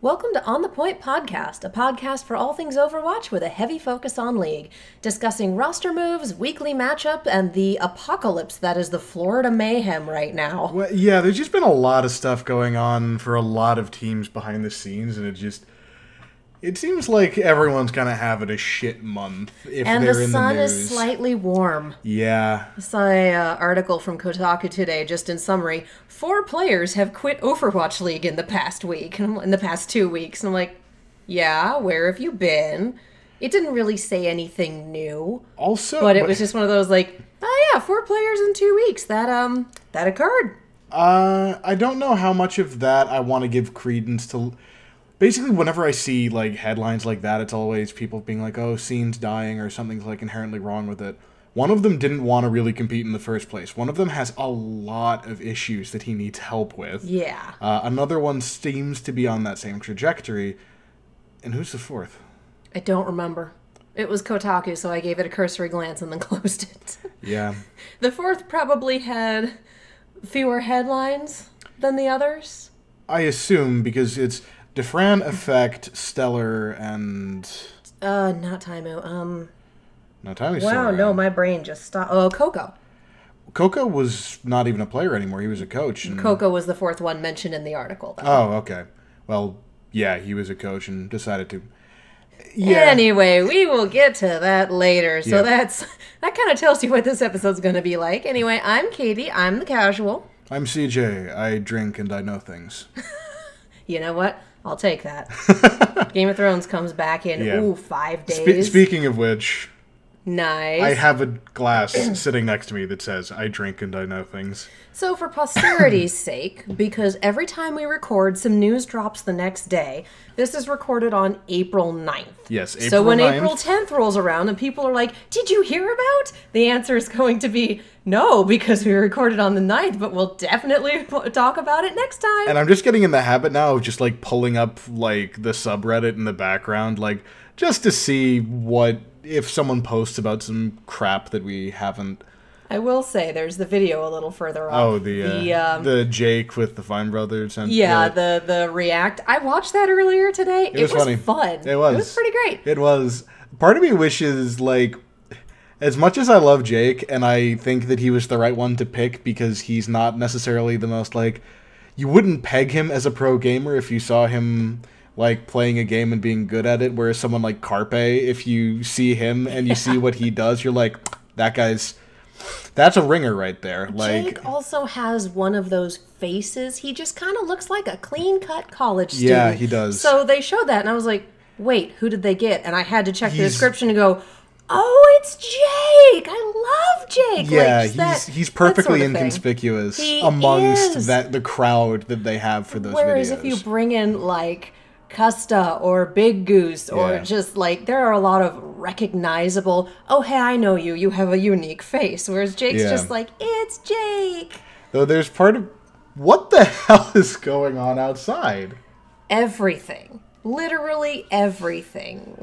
Welcome to On the Point Podcast, a podcast for all things Overwatch with a heavy focus on League, discussing roster moves, weekly matchup, and the apocalypse that is the Florida Mayhem right now. Well, yeah, there's just been a lot of stuff going on for a lot of teams behind the scenes, and it seems like everyone's kind of having a shit month if and they're the in the sun news. is slightly warm. Yeah. I saw an article from Kotaku today, just in summary. 4 players have quit Overwatch League in the past week, in the past 2 weeks. And I'm like, yeah, where have you been? It didn't really say anything new. But it was just one of those like, oh yeah, 4 players in 2 weeks. That occurred. I don't know how much of that I want to give credence to. Basically, whenever I see like headlines like that, it's always people being like, oh, scene's dying or something's like inherently wrong with it. One of them didn't want to really compete in the first place. One of them has a lot of issues that he needs help with. Yeah. Another one seems to be on that same trajectory. And who's the fourth? I don't remember. It was Kotaku, so I gave it a cursory glance and then closed it. Yeah. The fourth probably had fewer headlines than the others. I assume, because it's Defran, Effect, Stellar, and... Not Taimu. No, Timu's Wow, still no, around. my brain just stopped. Oh, Coco. Coco was not even a player anymore. He was a coach. And... Coco was the fourth one mentioned in the article, though. Oh, okay. Well, yeah, he was a coach and decided to... Yeah. Anyway, we will get to that later. So Yeah. that kind of tells you what this episode's going to be like. Anyway, I'm Katie. I'm the casual. I'm CJ. I drink and I know things. You know what? I'll take that. Game of Thrones comes back in, 5 days. Speaking of which... Nice. I have a glass sitting next to me that says, I drink and I know things. So for posterity's sake, because every time we record, some news drops the next day. This is recorded on April 9th. Yes, April 9th. So when April 10th rolls around and people are like, did you hear about? The answer is going to be no, because we recorded on the 9th, but we'll definitely talk about it next time. And I'm just getting in the habit now of just, like, pulling up, like, the subreddit in the background, like, just to see if someone posts about some crap that we haven't. I will say there's the video a little further up. Oh, the Jake with the Fine Brothers. And yeah, the React. I watched that earlier today. It was funny. Fun. It was. It was pretty great. It was. Part of me wishes, like, as much as I love Jake, and I think that he was the right one to pick because he's not necessarily the most, like, you wouldn't peg him as a pro gamer if you saw him, like, playing a game and being good at it, whereas someone like Carpe, if you see him and you see what he does, you're like, that's a ringer right there. Like, Jake also has one of those faces. He just kind of looks like a clean-cut college student. Yeah, he does. So they showed that, and I was like, wait, who did they get? And I had to check the description and go, oh, it's Jake! I love Jake! Yeah, he's perfectly sort of inconspicuous He amongst is. the crowd that they have for those Whereas videos. if you bring in, like, Custa or Big Goose or just, like, there are a lot of recognizable, oh, hey, I know you have a unique face. Whereas Jake's just like, it's Jake! Though there's part of... What the hell is going on outside? Everything. Literally everything.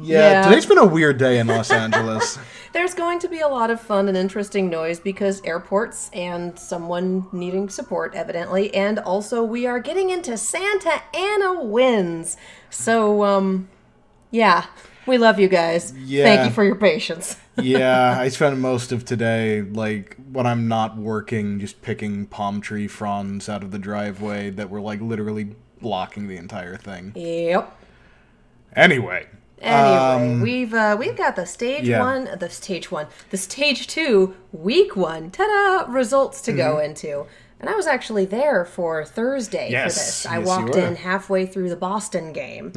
Yeah, today's been a weird day in Los Angeles. There's going to be a lot of fun and interesting noise because airports and someone needing support, evidently. And also we are getting into Santa Ana winds. So, yeah. We love you guys. Yeah. Thank you for your patience. Yeah, I spent most of today, like, when I'm not working, just picking palm tree fronds out of the driveway that were, like, literally blocking the entire thing. Yep. Anyway, we've got the stage 2, week 1, ta-da, results to go into. And I was actually there for Thursday for this. I walked in halfway through the Boston game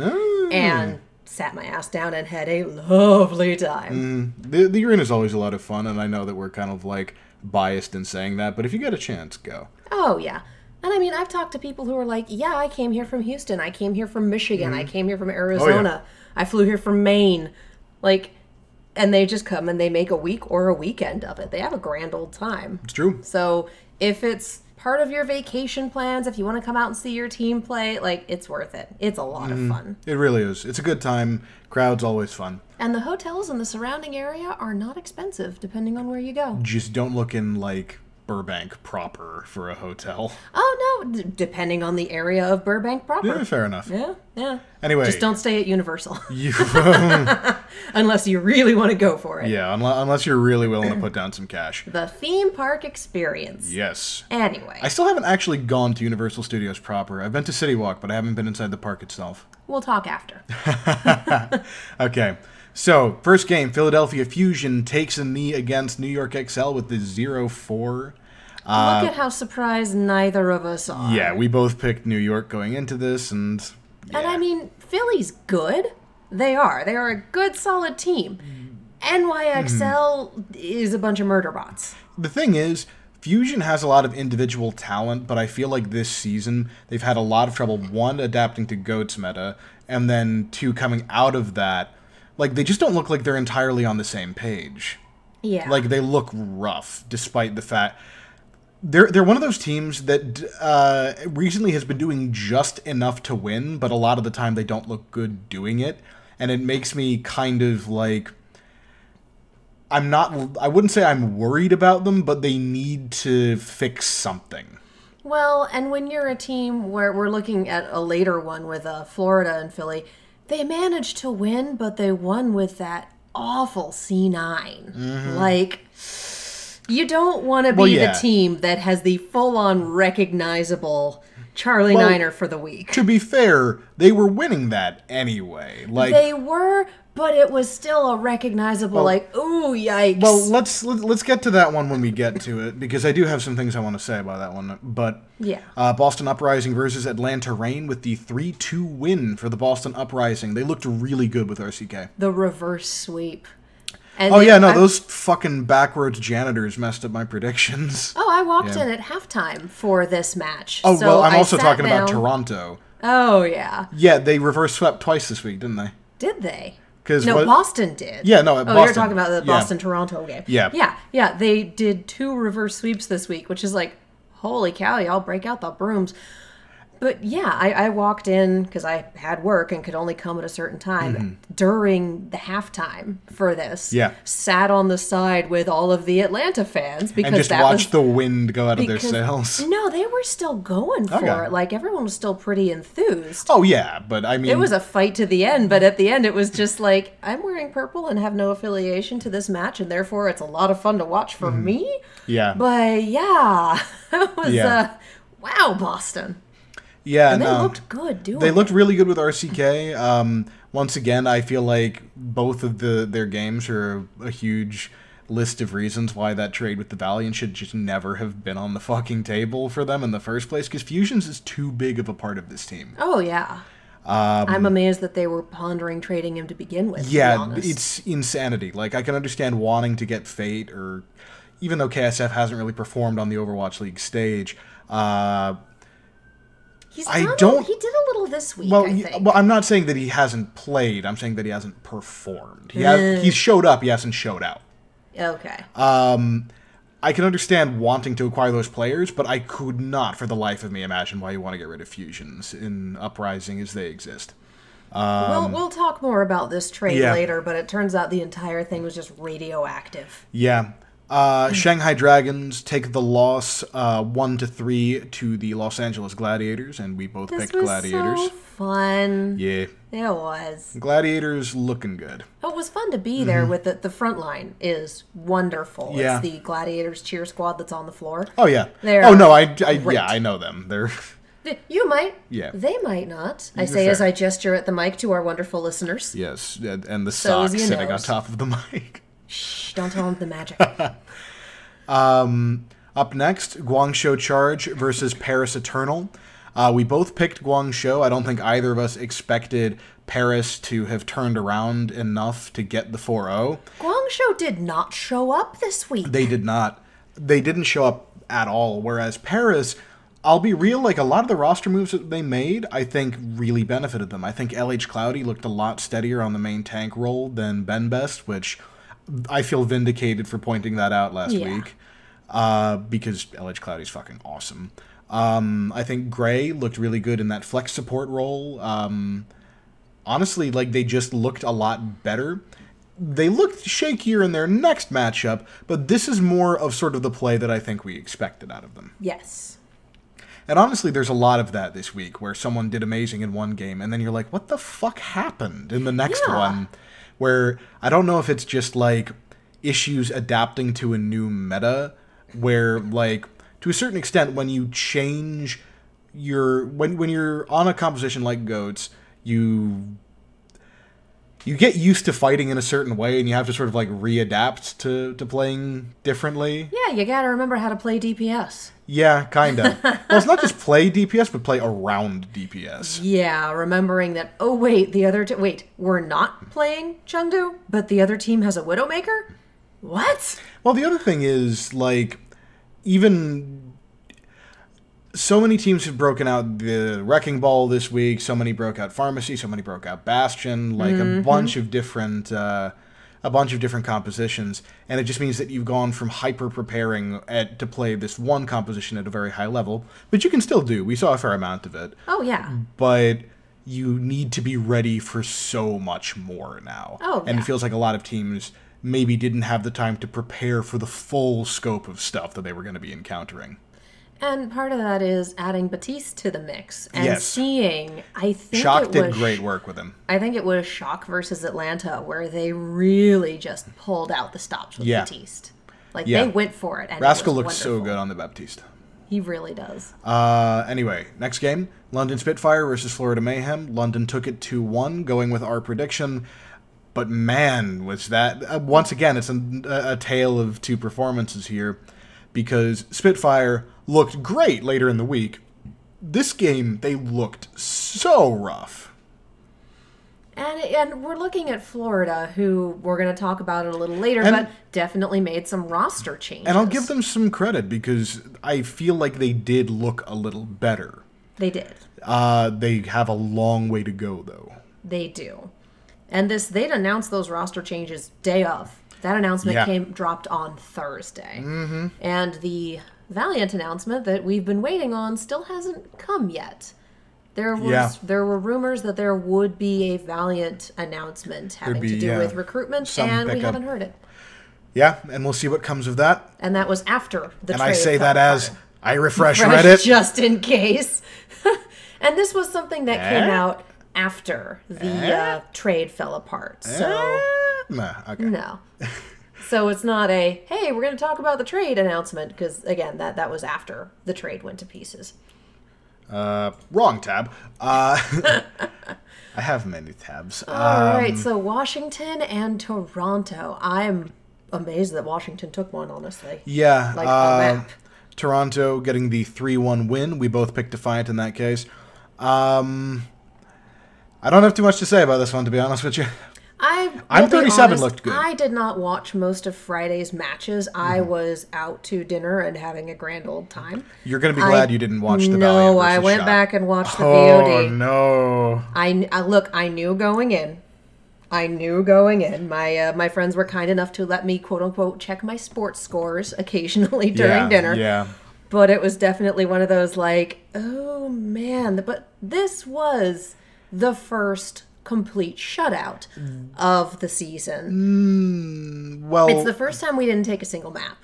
and sat my ass down and had a lovely time. The arena is always a lot of fun, and I know that we're kind of, like, biased in saying that, but if you get a chance, go. Oh, yeah. And I mean, I've talked to people who are like, yeah, I came here from Houston. I came here from Michigan. I came here from Arizona. I flew here from Maine. Like, and they just come and they make a week or a weekend of it. They have a grand old time. It's true. So if it's part of your vacation plans, if you want to come out and see your team play, like, it's worth it. It's a lot of fun. It really is. It's a good time. Crowd's always fun. And the hotels in the surrounding area are not expensive, depending on where you go. Just don't look in, like, Burbank proper for a hotel. Oh, no, depending on the area of Burbank proper. Yeah, fair enough. Yeah. Anyway. Just don't stay at Universal. Unless you really want to go for it. Yeah, unless you're really willing to put down some cash. The theme park experience. Yes. Anyway. I still haven't actually gone to Universal Studios proper. I've been to City Walk, but I haven't been inside the park itself. We'll talk after. Okay. So, first game, Philadelphia Fusion takes a knee against New York XL with the 0-4. Look at how surprised neither of us are. Yeah, we both picked New York going into this, and... Yeah. And I mean, Philly's good. They are. They are a good, solid team. NYXL is a bunch of murder bots. The thing is, Fusion has a lot of individual talent, but I feel like this season they've had a lot of trouble, one, adapting to GOAT's meta, and then two, coming out of that. Like, they just don't look like they're entirely on the same page. Yeah. Like, they look rough, despite the fact... They're one of those teams that recently has been doing just enough to win, but a lot of the time they don't look good doing it. And it makes me kind of like... I wouldn't say I'm worried about them, but they need to fix something. Well, and when you're a team where we're looking at a later one with Florida and Philly, they managed to win, but they won with that awful C9. Like... You don't want to be the team that has the full-on recognizable Charlie Niner for the week. To be fair, they were winning that anyway. Like they were, but it was still a recognizable, ooh, yikes. Well, let's get to that one when we get to it, because I do have some things I want to say about that one. But yeah, Boston Uprising versus Atlanta Reign with the 3-2 win for the Boston Uprising. They looked really good with RCK. The reverse sweep. And those fucking backwards janitors messed up my predictions. Oh, I walked in at halftime for this match. Oh, so well, I'm also talking about Toronto. Oh, yeah. Yeah, they reverse swept twice this week, didn't they? Did they? No, Boston did. Yeah, no, Boston. You're talking about the Boston-Toronto game. Yeah. Yeah, they did 2 reverse sweeps this week, which is like, holy cow, y'all break out the brooms. But yeah, I walked in because I had work and could only come at a certain time during the halftime for this. Yeah. Sat on the side with all of the Atlanta fans because and just watched the wind go out of their sails. No, they were still going for it. Like, everyone was still pretty enthused. Oh, yeah, but I mean... It was a fight to the end, but at the end it was just like, I'm wearing purple and have no affiliation to this match, and therefore it's a lot of fun to watch for me. Yeah. But yeah, it was, wow, Boston. Yeah, and they looked good doing it. They looked really good with RCK. Once again, I feel like both of their games are a huge list of reasons why that trade with the Valiant should just never have been on the fucking table for them in the first place, because Fusions is too big of a part of this team. Oh, yeah. I'm amazed that they were pondering trading him to begin with, yeah, to be honest. It's insanity. Like, I can understand wanting to get Fate, or even though KSF hasn't really performed on the Overwatch League stage, he did a little this week, I think. Well, I'm not saying that he hasn't played. I'm saying that he hasn't performed. He's showed up. He hasn't showed out. Okay. I can understand wanting to acquire those players, but I could not, for the life of me, imagine why you want to get rid of Fusions in Uprising as they exist. We'll talk more about this trade later, but it turns out the entire thing was just radioactive. Yeah. Shanghai Dragons take the loss 1-3 to the Los Angeles Gladiators, and we both picked Gladiators. So fun. Yeah. It was. Gladiators looking good. Oh, it was fun to be there with the front line is wonderful. Yeah. It's the Gladiators cheer squad that's on the floor. Oh, yeah. I know them. They're... You might. Yeah. They might not. I say as I gesture at the mic to our wonderful listeners. Yes, and the sock sitting on top of the mic. Shh, don't tell them the magic. Up next, Guangzhou Charge versus Paris Eternal. We both picked Guangzhou. I don't think either of us expected Paris to have turned around enough to get the 4-0. Guangzhou did not show up this week. They did not. They didn't show up at all, whereas Paris... I'll be real, like, a lot of the roster moves that they made, I think, really benefited them. I think LH Cloudy looked a lot steadier on the main tank role than Ben Best, which I feel vindicated for pointing that out last week, because LH Cloudy's fucking awesome. I think Gray looked really good in that flex support role. Honestly, like, they just looked a lot better. they looked shakier in their next matchup, but this is more of sort of the play that I think we expected out of them. Yes. And honestly, there's a lot of that this week, where someone did amazing in one game, and then you're like, what the fuck happened in the next one? Where I don't know if it's just, like, issues adapting to a new meta, where, like, to a certain extent, when you change your... When you're on a composition like GOATS, you get used to fighting in a certain way, and you have to sort of, like, readapt to playing differently. Yeah, you gotta remember how to play DPS. Yeah, kinda. Well, it's not just play DPS, but play around DPS. Yeah, remembering that, oh wait, we're not playing Chengdu, but the other team has a Widowmaker? What? Well, the other thing is, like, even... So many teams have broken out the Wrecking Ball this week, so many broke out Pharmacy, so many broke out Bastion, like a bunch of different compositions, and it just means that you've gone from hyper-preparing to play this one composition at a very high level, which you can still do. We saw a fair amount of it. Oh, yeah. But you need to be ready for so much more now. Oh, and yeah. it feels like a lot of teams maybe didn't have the time to prepare for the full scope of stuff that they were going to be encountering. And part of that is adding Batiste to the mix and seeing, I think Shock did great work with him. I think it was Shock versus Atlanta where they really just pulled out the stops with Batiste. Like, they went for it. And Rascal it was looks so good on the Baptiste. He really does. Anyway, next game, London Spitfire versus Florida Mayhem. London took it 2-1, going with our prediction. But man, was that... once again, it's a tale of two performances here. Because Spitfire looked great later in the week. This game, they looked so rough. And we're looking at Florida, who we're going to talk about it a little later, but definitely made some roster changes. And I'll give them some credit, because I feel like they did look a little better. They did. They have a long way to go, though. They do. And they'd announced those roster changes day of. That announcement dropped on Thursday. Mm-hmm. And the Valiant announcement that we've been waiting on still hasn't come yet. There were rumors that there would be a Valiant announcement having to do with recruitment, and we haven't heard it. Yeah, and we'll see what comes of that. And that was after the trade. And I say that as I refresh Reddit. Just in case. And this was something that came out after the trade fell apart. So... Okay. No. So it's not a, hey, we're going to talk about the trade announcement, because, again, that was after the trade went to pieces. Wrong tab. I have many tabs. All right, so Washington and Toronto. I'm amazed that Washington took one, honestly. Yeah. Like, on map. Toronto getting the 3-1 win. We both picked Defiant in that case. I don't have too much to say about this one, to be honest with you. I'm 37 looked good. I did not watch most of Friday's matches. I was out to dinner and having a grand old time. You're going to be glad you didn't watch the Valiant No, versus I went Shock. back and watched the VOD. Oh, no. I knew going in. My friends were kind enough to let me, quote unquote, check my sports scores occasionally during dinner. Yeah. But it was definitely one of those like, oh man. But this was the first complete shutout of the season. Well, it's the first time we didn't take a single map.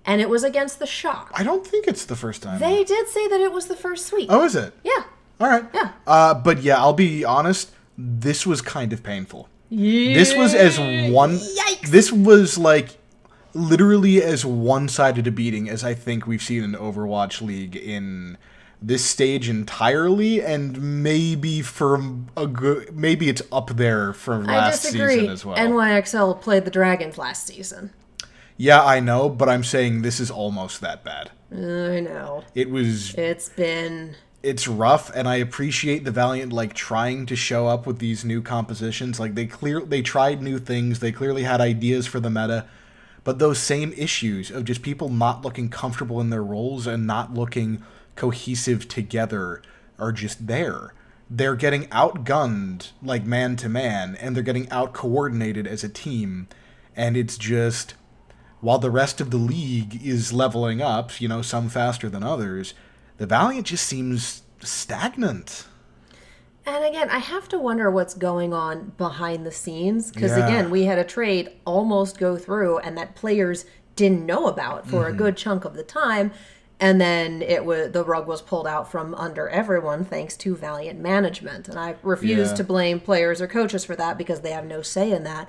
And it was against the Shock. I don't think it's the first time. They did say that it was the first sweep. Oh, is it? Yeah. All right. Yeah. But yeah, I'll be honest, this was kind of painful. Yeah. This was Yikes. This was like literally as one-sided a beating as I think we've seen in Overwatch League in this stage entirely, and maybe maybe it's up there for last season as well. NYXL played the Dragons last season. Yeah, I know, but I'm saying this is almost that bad. I know. It's rough, and I appreciate the Valiant like trying to show up with these new compositions. Like they tried new things, they clearly had ideas for the meta, but those same issues of just people not looking comfortable in their roles and not looking cohesive together are just there. They're getting outgunned like man to man, and they're getting out coordinated as a team, and it's just, while the rest of the league is leveling up, some faster than others, the Valiant just seems stagnant. And again, I have to wonder what's going on behind the scenes. Because Yeah. again, we had a trade almost go through and that players didn't know about for a good chunk of the time. And then the rug was pulled out from under everyone thanks to Valiant management. And I refuse Yeah. to blame players or coaches for that because they have no say in that.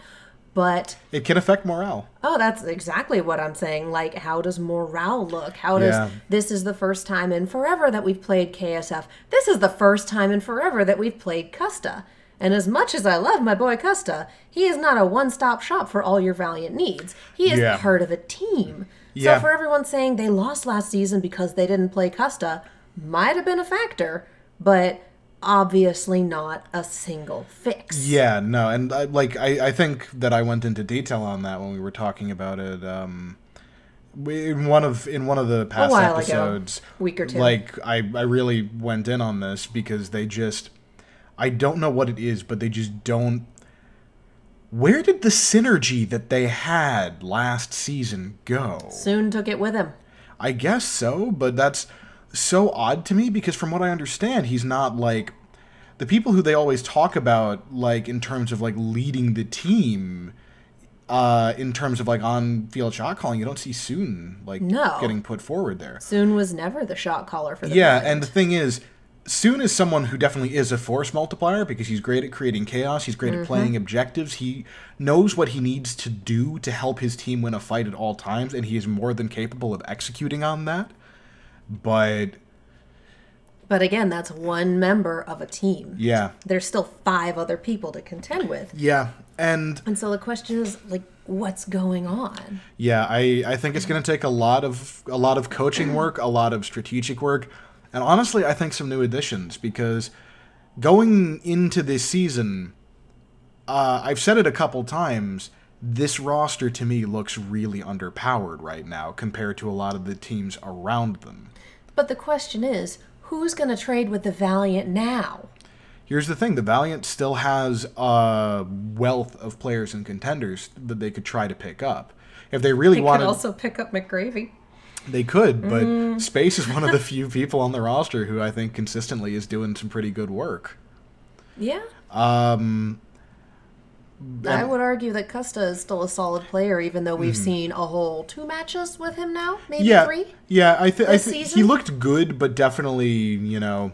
But It can affect morale. oh, that's exactly what I'm saying. Like, how does morale look? How does Yeah. this is the first time in forever that we've played KSF. This is the first time in forever that we've played Custa. And as much as I love my boy Custa, he is not a one-stop shop for all your Valiant needs. He is Yeah. part of a team. Yeah. So for everyone saying they lost last season because they didn't play Custa, might have been a factor, but obviously not a single fix. Yeah, no, and I think that I went into detail on that when we were talking about it. In one of the past while ago. episodes, Week or two. Like I really went in on this because they just, I don't know what it is, but they just don't. Where did the synergy that they had last season go? Soon took it with him. I guess so, but that's so odd to me because from what I understand, he's not like the people who they always talk about, like in terms of like leading the team, in terms of like on-field shot calling. You don't see Soon like No. getting put forward there. Soon was never the shot caller for the Yeah, Valiant. and the thing is, Soon is someone who definitely is a force multiplier because he's great at creating chaos. He's great at playing objectives. He knows what he needs to do to help his team win a fight at all times, and he is more than capable of executing on that. But again, that's one member of a team. yeah, There's still 5 other people to contend with. yeah, and And so the question is, like, what's going on? yeah, I think it's going to take a lot of coaching work, a lot of strategic work, and honestly, I think some new additions because going into this season, I've said it a couple times. This roster to me looks really underpowered right now compared to a lot of the teams around them. But the question is, who's going to trade with the Valiant now? Here's the thing, the Valiant still has a wealth of players and contenders that they could try to pick up. If they really They wanted, could also pick up McGravy. they could, but Space is one of the few people on the roster who I think consistently is doing some pretty good work. Yeah. I And- would argue that Custa is still a solid player, even though we've seen a whole 2 matches with him now, maybe yeah, 3. yeah, I This think he season? looked good, but definitely, You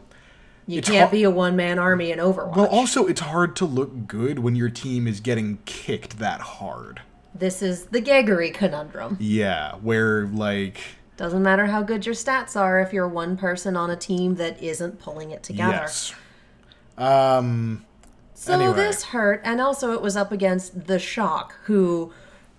It's can't hard- be a one-man army in Overwatch. well, also it's hard to look good when your team is getting kicked that hard. This is the Geggery conundrum. Yeah, where like Doesn't matter how good your stats are if you're one person on a team that isn't pulling it together. yes. So Anyway. this hurt, and also it was up against the Shock, who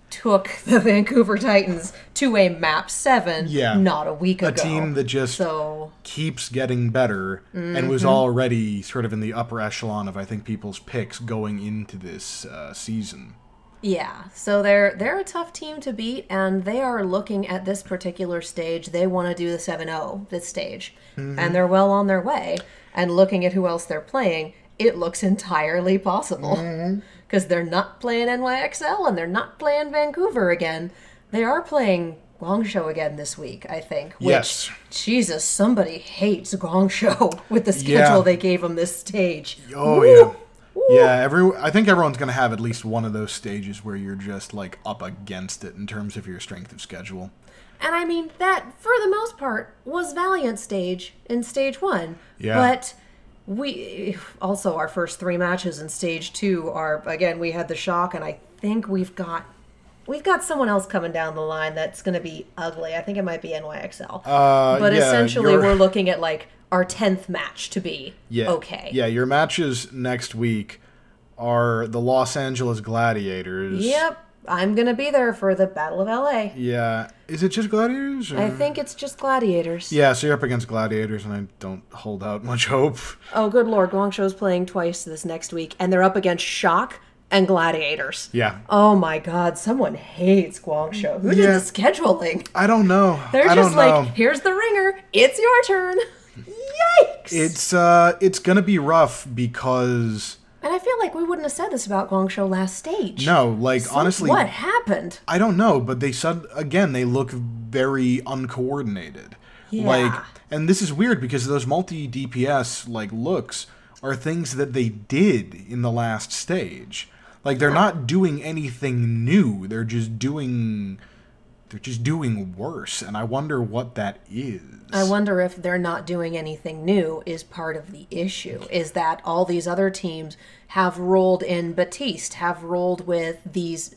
took the Vancouver Titans to a map 7 Yeah. not a week A ago. team that just So keeps getting better and was already sort of in the upper echelon of I think people's picks going into this season. yeah, so they're a tough team to beat, and they are looking at this particular stage. They want to do the 7-0 this stage, and they're well on their way. And looking at who else they're playing, it looks entirely possible because they're not playing NYXL and they're not playing Vancouver again. They are playing Guangzhou again this week, I think. Which, Yes. Jesus, somebody hates Guangzhou with the schedule Yeah. they gave them this stage. Oh Woo! yeah. Woo! Yeah, I think everyone's going to have at least one of those stages where you're just like up against it in terms of your strength of schedule. And I mean, that, for the most part, was Valiant stage in stage 1. Yeah. But we also, our first 3 matches in stage 2 are, again, we had the Shock, and I think we've got someone else coming down the line that's going to be ugly. I think it might be NYXL. But yeah, essentially, you're- we're looking at like our 10th match to be okay. Yeah, your matches next week are the Los Angeles Gladiators. Yep. I'm going to be there for the Battle of LA. Yeah. Is it just Gladiators? Or? I think it's just Gladiators. Yeah, so you're up against Gladiators, and I don't hold out much hope. Oh, good lord. Guangzhou's playing twice this next week, and they're up against Shock and Gladiators. Yeah. Oh my god, someone hates Guangzhou. Who did Yeah. the scheduling? I don't know. They're I just don't like, know. here's the ringer. It's your turn. Yikes. It's gonna be rough because And I feel like we wouldn't have said this about Guangzhou last stage. no, like So honestly, what happened? I don't know, but they said again they look very uncoordinated. Yeah. Like, and this is weird because those multi DPS like looks are things that they did in the last stage. Like, they're not doing anything new. They're just doing worse, and I wonder what that is. I wonder if they're not doing anything new is part of the issue, is that all these other teams have rolled in Batiste, have rolled with these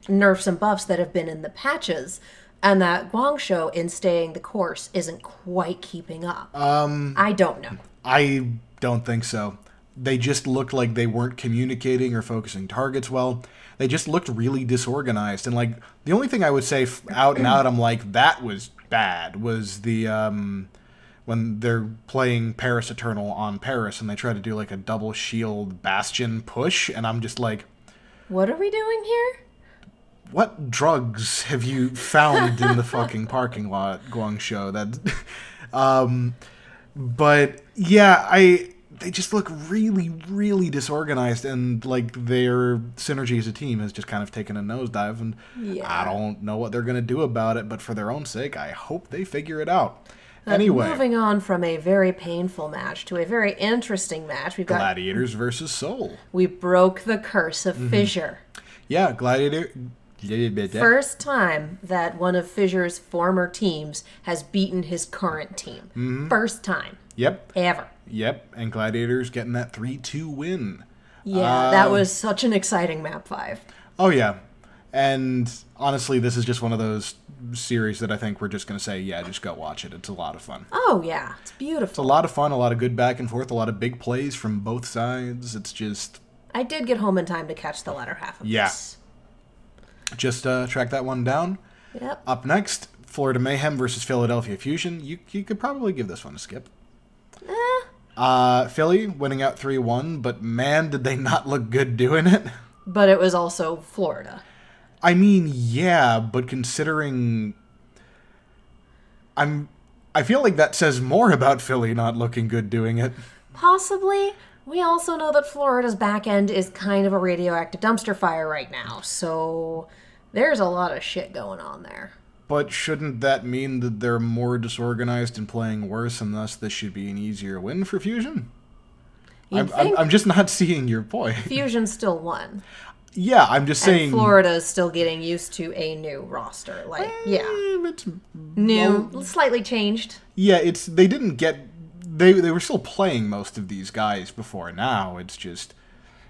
nerfs and buffs that have been in the patches, and that Guangzhou, in staying the course, isn't quite keeping up. I don't know. I don't think so. They just looked like they weren't communicating or focusing targets well. They just looked really disorganized. And, like, the only thing I would say out and out, I'm like, that was bad, was the, when they're playing Paris Eternal on Paris and they try to do, like, a double shield Bastion push, and I'm just like... What are we doing here? What drugs have you found in the fucking parking lot, Guangzhou? But, yeah, they just look really, really disorganized, and, like, their synergy as a team has just kind of taken a nosedive, and I don't know what they're going to do about it, but for their own sake, I hope they figure it out. Anyway. Moving on from a very painful match to a very interesting match, we've got... Gladiators versus Soul. We broke the curse of Fischer. Yeah, Gladiator... First time that one of Fischer's former teams has beaten his current team. First time. Yep. Ever. Yep, and Gladiators getting that 3-2 win. Yeah, that was such an exciting map 5. Oh, yeah. And honestly, this is just one of those series that I think we're just going to say, yeah, just go watch it. It's a lot of fun. Oh, yeah. It's beautiful. It's a lot of fun, a lot of good back and forth, a lot of big plays from both sides. It's just... I did get home in time to catch the latter half of this. Just track that one down. Yep. Up next, Florida Mayhem versus Philadelphia Fusion. You could probably give this one a skip. Philly winning out 3-1, but man, did they not look good doing it. But it was also Florida. I mean, yeah, but considering... I feel like that says more about Philly not looking good doing it. Possibly. We also know that Florida's back end is kind of a radioactive dumpster fire right now, so there's a lot of shit going on there. But shouldn't that mean that they're more disorganized and playing worse, and thus this should be an easier win for Fusion? I'm just not seeing your point. Fusion still won. Yeah, I'm just saying... And Florida's still getting used to a new roster. Like, yeah. It's new, slightly changed. Yeah, they didn't get... They were still playing most of these guys before now. It's just,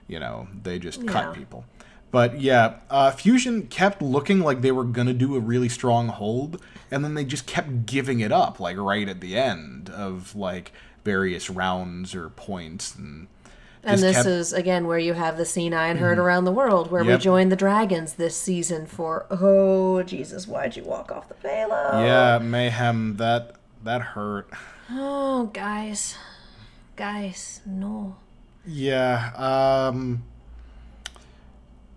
they just cut people. But yeah, Fusion kept looking like they were going to do a really strong hold, and then they just kept giving it up, like, right at the end of, like, various rounds or points. And this is, again, where you have the C9 herd around the world, where we joined the Dragons this season for, oh, Jesus, why'd you walk off the payload? Yeah, Mayhem, that hurt. Oh, guys. Guys, no. Yeah,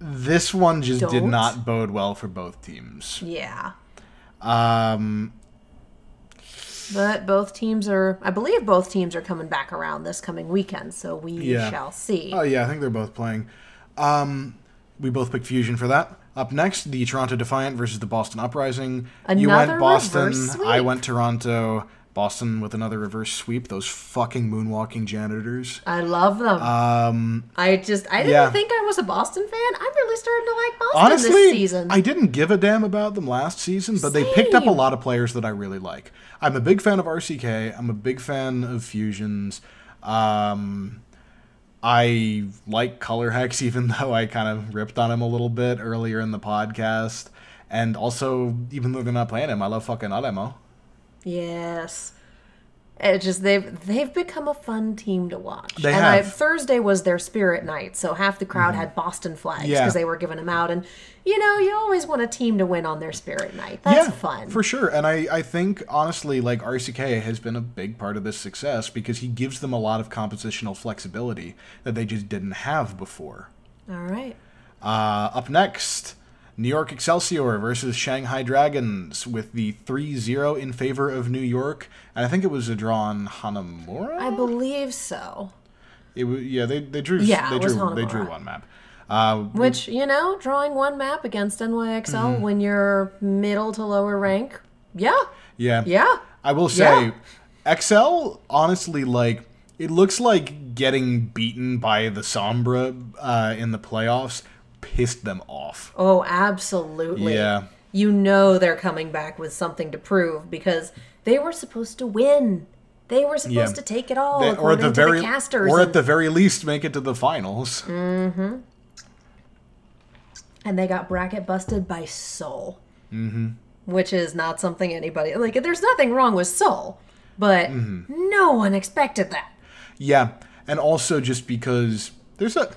this one just did not bode well for both teams. Yeah. But both teams I believe both teams are coming back around this coming weekend, so we shall see. Oh, yeah, I think they're both playing. We both picked Fusion for that. Up next, the Toronto Defiant versus the Boston Uprising. You went Boston, I went Toronto. Boston with another reverse sweep. Those fucking moonwalking janitors. I love them. I didn't think I was a Boston fan. I'm really starting to like Boston this season. I didn't give a damn about them last season, but they picked up a lot of players that I really like. I'm a big fan of RCK. I'm a big fan of Fusions. I like Color Hex, even though I kind of ripped on him a little bit earlier in the podcast. And also, even though they're not playing him, I love fucking Alemo. Yes. It just they've become a fun team to watch. They have. Thursday was their spirit night, so half the crowd had Boston flags because they were giving them out. And, you always want a team to win on their spirit night. That's fun. For sure. And I think, honestly, like, RCK has been a big part of this success because he gives them a lot of compositional flexibility that they just didn't have before. All right. Up next... New York Excelsior versus Shanghai Dragons with the 3-0 in favor of New York. And I think it was a draw on Hanamura? I believe so. It was, they drew one map. Which, drawing one map against NYXL when you're middle to lower rank, Yeah. I will say, XL, honestly, like, It looks like getting beaten by the Sombra in the playoffs pissed them off. Oh, absolutely. Yeah. You know they're coming back with something to prove because they were supposed to win. They were supposed to take it all, according to the casters. Or at the very least, make it to the finals. Mm-hmm. And they got bracket busted by Seoul. Mm-hmm. Which is not something anybody... Like, there's nothing wrong with Seoul, but no one expected that. Yeah, and also just because there's a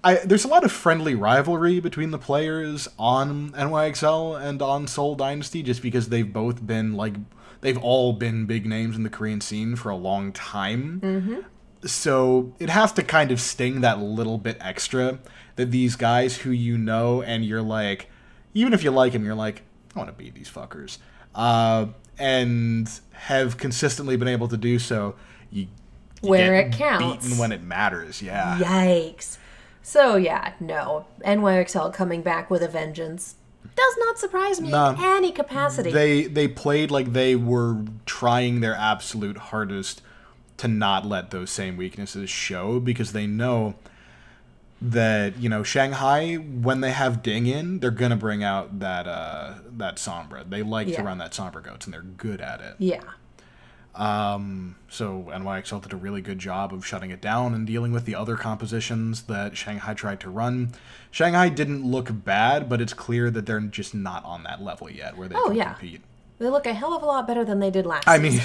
lot of friendly rivalry between the players on NYXL and on Seoul Dynasty, just because they've both been, like... They've all been big names in the Korean scene for a long time. Mm-hmm. So it has to kind of sting that little bit extra that these guys who you know and you're like... Even if you like them, you're like, I want to beat these fuckers. And have consistently been able to do so. You where get it counts. Beaten when it matters, yeah. Yikes. So, yeah, no. NYXL coming back with a vengeance does not surprise me in any capacity. They played like they were trying their absolute hardest to not let those same weaknesses show, because they know that, you know, Shanghai, when they have Ding in, they're going to bring out that Sombra. They like to run that Sombra Goats, and they're good at it. Yeah. So NYXL did a really good job of shutting it down and dealing with the other compositions that Shanghai tried to run. Shanghai didn't look bad, but it's clear that they're just not on that level yet where they can compete. They look a hell of a lot better than they did last season.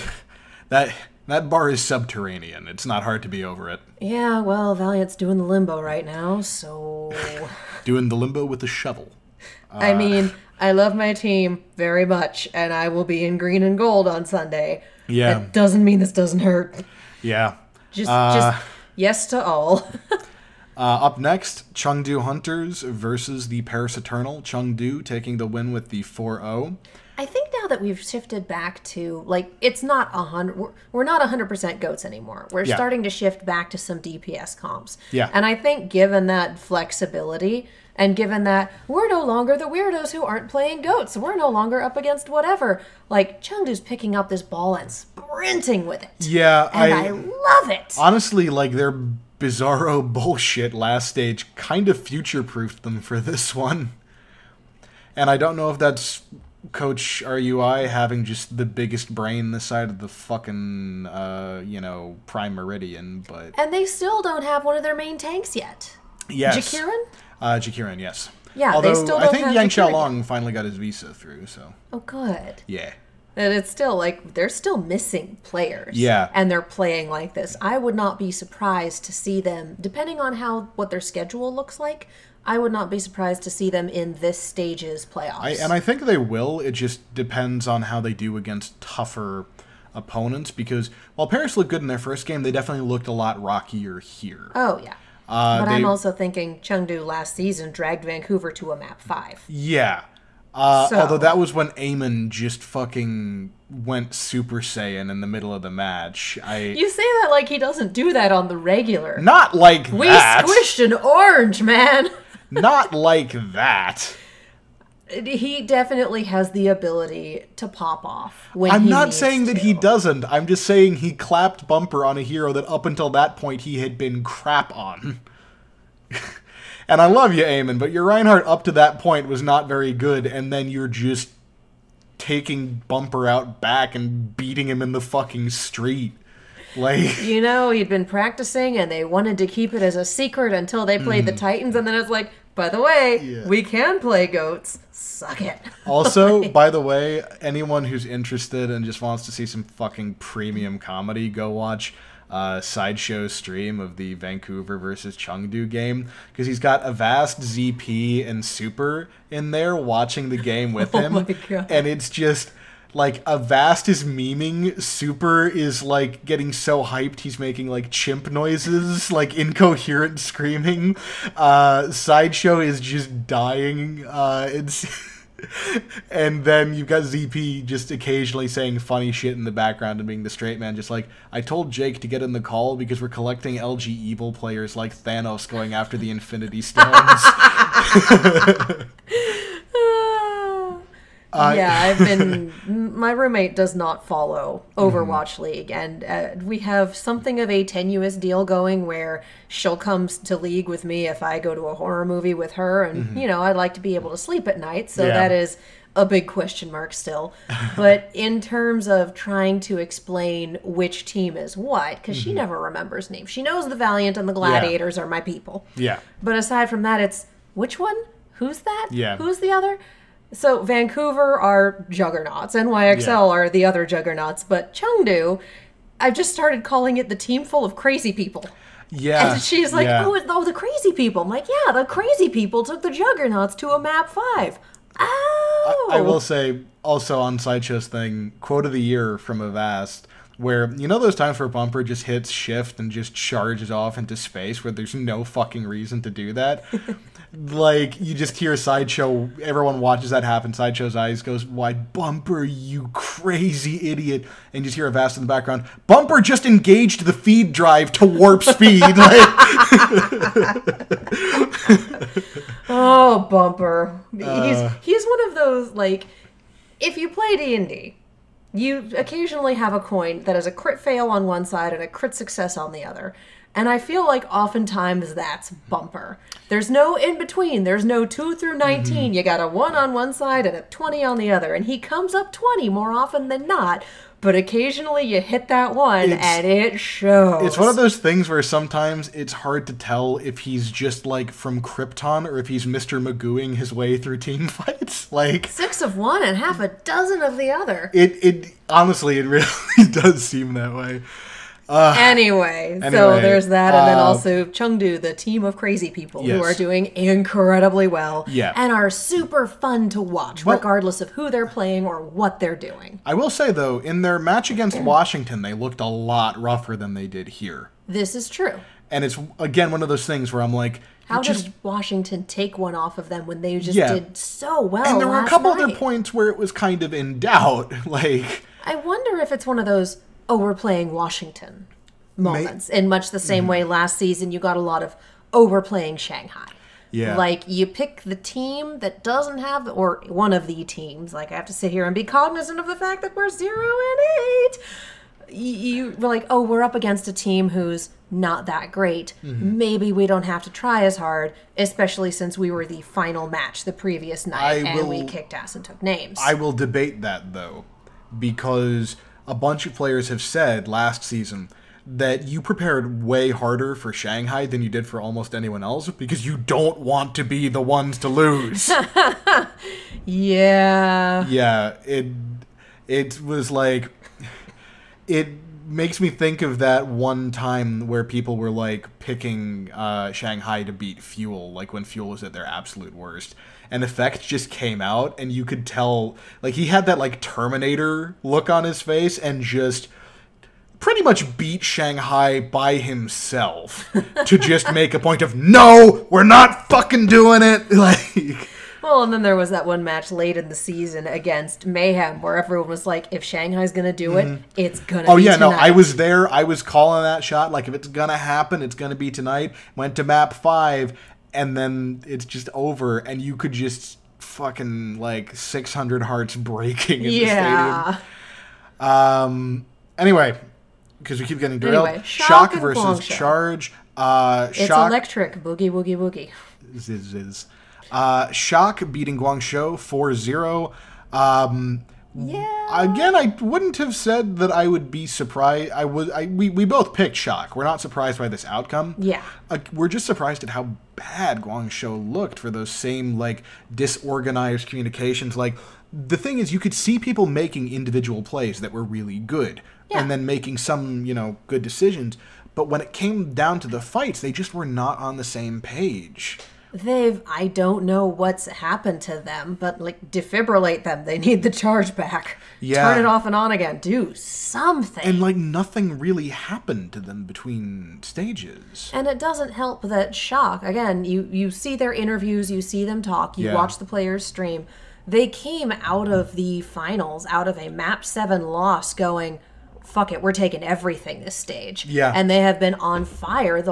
I mean, that bar is subterranean. It's not hard to be over it. Yeah, well, Valiant's doing the limbo right now, so... Doing the limbo with the shovel. I mean, I love my team very much, and I will be in green and gold on Sunday. Yeah. That doesn't mean this doesn't hurt. Yeah. Just yes to all. Up next, Chengdu Hunters versus the Paris Eternal. Chengdu taking the win with the 4-0. I think now that we've shifted back to, like, it's not 100... We're not 100% goats anymore. We're starting to shift back to some DPS comps. Yeah. And I think given that flexibility, and given that we're no longer the weirdos who aren't playing goats, we're no longer up against whatever, like, Chengdu's picking up this ball and sprinting with it. Yeah, and I love it. Honestly, like, their bizarro bullshit last stage kind of future-proofed them for this one. And I don't know if that's Coach RUI having just the biggest brain this side of the fucking, Prime Meridian, but... And they still don't have one of their main tanks yet. Yes. Jakirin? Jakirin, yes. Yeah, although they still don't I think have Yang Jakirin Xiaolong finally got his visa through, so... Oh, good. Yeah. And it's still, like, they're still missing players. Yeah. And they're playing like this. I would not be surprised to see them, depending on what their schedule looks like, I would not be surprised to see them in this stage's playoffs. And I think they will. It just depends on how they do against tougher opponents, because while Paris looked good in their first game, they definitely looked a lot rockier here. Oh, yeah. But I'm also thinking Chengdu last season dragged Vancouver to a map 5. Yeah. Although that was when Eamon just fucking went Super Saiyan in the middle of the match. You say that like he doesn't do that on the regular. Not like we that. We squished an orange, man. Not like that. He definitely has the ability to pop off when I'm he not needs saying that to. he doesn't. I'm just saying he clapped bumper on a hero that up until that point he had been crap on. And I love you, Eamon, but your Reinhardt up to that point was not very good, and then you're just taking Bumper out back and beating him in the fucking street. Like, you know, he'd been practicing, and they wanted to keep it as a secret until they played the Titans, and then it's like, by the way, we can play goats. Suck it. Also, by the way, anyone who's interested and just wants to see some fucking premium comedy, go watch Sideshow stream of the Vancouver versus Chengdu game, because he's got Avast, ZP, and Super in there watching the game with him. Oh my God. And it's just like Avast is memeing, Super is like getting so hyped he's making like chimp noises, like incoherent screaming. Sideshow is just dying. And then you've got ZP just occasionally saying funny shit in the background and being the straight man, just like, I told Jake to get in the call because we're collecting LG Evil players like Thanos going after the Infinity Stones. Yeah, my roommate does not follow Overwatch League, and we have something of a tenuous deal going where she'll come to League with me if I go to a horror movie with her, and, I'd like to be able to sleep at night, so that is a big question mark still. But in terms of trying to explain which team is what, because she never remembers names. She knows the Valiant and the Gladiators are my people. Yeah. But aside from that, it's, which one? Who's that? Yeah. Who's the other? So Vancouver are juggernauts, NYXL are the other juggernauts, but Chengdu, I've just started calling it the team full of crazy people. Yeah. And she's like, oh, the crazy people. I'm like, yeah, the crazy people took the juggernauts to a map 5. Oh! I will say, also on Sideshow's thing, quote of the year from Avast, where, those times where Bumper just hits shift and just charges off into space where there's no fucking reason to do that? Like, you just hear Sideshow, everyone watches that happen, Sideshow's eyes goes wide, Bumper, you crazy idiot. And you just hear Avast in the background, Bumper just engaged the feed drive to warp speed. Like, oh, Bumper. He's one of those, like, if you play D&D, you occasionally have a coin that has a crit fail on one side and a crit success on the other. And I feel like oftentimes that's Bumper. There's no in between. There's no 2 through 19. You got a 1 on one side and a 20 on the other. And he comes up 20 more often than not. But occasionally you hit that one and it shows. It's one of those things where sometimes it's hard to tell if he's just like from Krypton or if he's Mr. Magooing his way through team fights. Like 6 of one and half a dozen of the other. It honestly, it really does seem that way. Anyway, so there's that, and then also Chengdu, the team of crazy people who are doing incredibly well and are super fun to watch, regardless of who they're playing or what they're doing. I will say, though, in their match against Washington, they looked a lot rougher than they did here. This is true. And it's, again, one of those things where I'm like... How did Washington take one off of them when they just did so well? And there were a couple other points where it was kind of in doubt. Like, I wonder if it's one of those... we're playing Washington moments. In much the same way last season you got a lot of, we're playing Shanghai. Yeah. Like, you pick the team that doesn't have, or one of the teams, like, I have to sit here and be cognizant of the fact that we're 0-8. You're like, we're up against a team who's not that great. Maybe we don't have to try as hard, especially since we were the final match the previous night and we kicked ass and took names. I will debate that, though, because... a bunch of players have said last season that you prepared way harder for Shanghai than you did for almost anyone else because you don't want to be the ones to lose. Yeah. Yeah, it was like... it makes me think of that one time where people were, like, picking Shanghai to beat Fuel, like when Fuel was at their absolute worst. And Effect just came out, and you could tell, like, he had that, like, Terminator look on his face, and just pretty much beat Shanghai by himself to just make a point of, no, we're not fucking doing it! Like... Well, and then there was that one match late in the season against Mayhem where everyone was like, if Shanghai's going to do it, it's going to be tonight. No, I was there. I was calling that shot. Like, if it's going to happen, it's going to be tonight. Went to map 5, and then it's just over, and you could just fucking, like, 600 hearts breaking in the stadium. Anyway, because we keep getting derailed. Anyway, Shock versus Guangzhou. Charge. It's Shock. electric. Boogie, woogie, woogie. Is. Shock beating Guangzhou 4-0. Again, I wouldn't have said that I would be surprised. We both picked Shock. We're not surprised by this outcome. Yeah. We're just surprised at how bad Guangzhou looked for those same, like, disorganized communications. Like, the thing is, you could see people making individual plays that were really good. Yeah. And then making some, good decisions. But when it came down to the fights, they just were not on the same page. I don't know what's happened to them, but, like, defibrillate them. They need the charge back. Yeah. Turn it off and on again. Do something. And, like, nothing really happened to them between stages. And it doesn't help that Shock, again, you see their interviews, you see them talk, you watch the players stream. They came out of the finals, out of a map 7 loss going, fuck it, we're taking everything this stage. Yeah. And they have been on fire.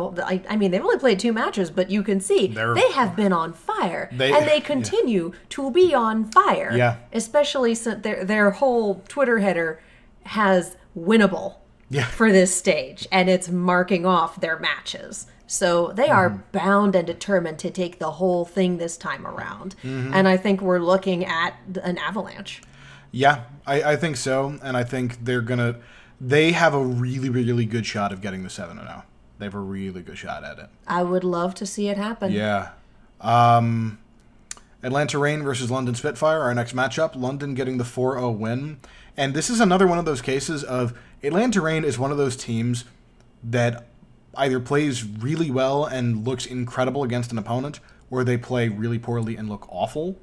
I mean, they've only played 2 matches, but you can see they have been on fire. And they continue to be on fire. Yeah. Especially since their whole Twitter header has winnable for this stage. And it's marking off their matches. So they are bound and determined to take the whole thing this time around. And I think we're looking at an avalanche. Yeah, I think so. And I think they have a really, really good shot of getting the 7-0. They have a really good shot at it. I would love to see it happen. Yeah. Atlanta Reign versus London Spitfire, our next matchup. London getting the 4-0 win. And this is another one of those cases of Atlanta Reign is one of those teams that either plays really well and looks incredible against an opponent, or they play really poorly and look awful.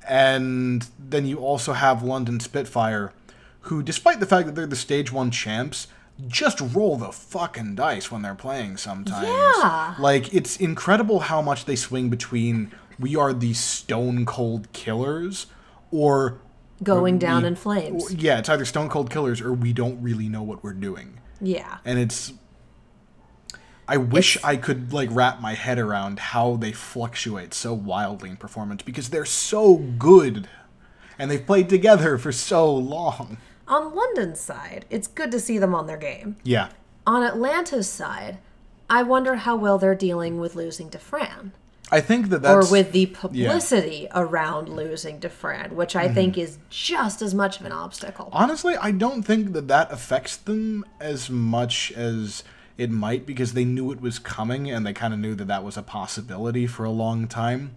And then you also have London Spitfire, who, despite the fact that they're the Stage 1 champs, just roll the fucking dice when they're playing sometimes. Yeah. Like, it's incredible how much they swing between we are the stone cold killers or going down in flames. Yeah, it's either stone cold killers or we don't really know what we're doing. Yeah. And I wish I could wrap my head around how they fluctuate so wildly in performance because they're so good and they've played together for so long. On London's side, it's good to see them on their game. Yeah. On Atlanta's side, I wonder how well they're dealing with losing to Fran. I think that's... Or with the publicity around losing to Fran, which I think is just as much of an obstacle. Honestly, I don't think that affects them as much as it might because they knew it was coming and they kind of knew that was a possibility for a long time.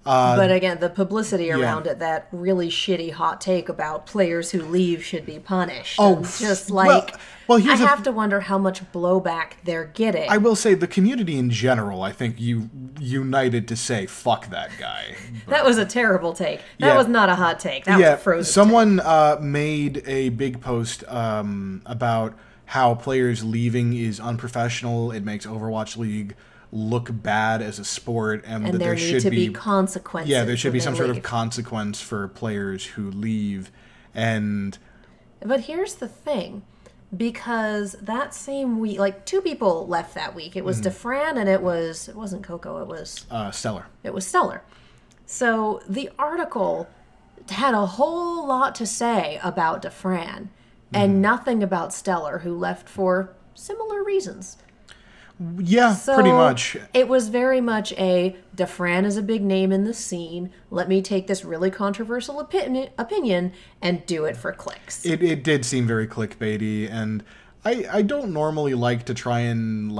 But again, the publicity around it, that really shitty hot take about players who leave should be punished. Oh, just well, I have to wonder how much blowback they're getting. I will say the community in general, I think you united to say, fuck that guy. That was a terrible take. That was not a hot take. That was a frozen someone take. Made a big post about how players leaving is unprofessional. It makes Overwatch League look bad as a sport, and that there should be consequences. Yeah, there should be some sort of consequence for players who leave. But here's the thing, because that same week, 2 people left that week. It was DeFran and it wasn't Coco. It was Stellar. It was Stellar. So the article had a whole lot to say about DeFran and nothing about Stellar, who left for similar reasons. Yeah, so pretty much. It was very much DeFran is a big name in the scene. Let me take this really controversial opinion and do it for clicks. It did seem very clickbaity, and I don't normally like to try and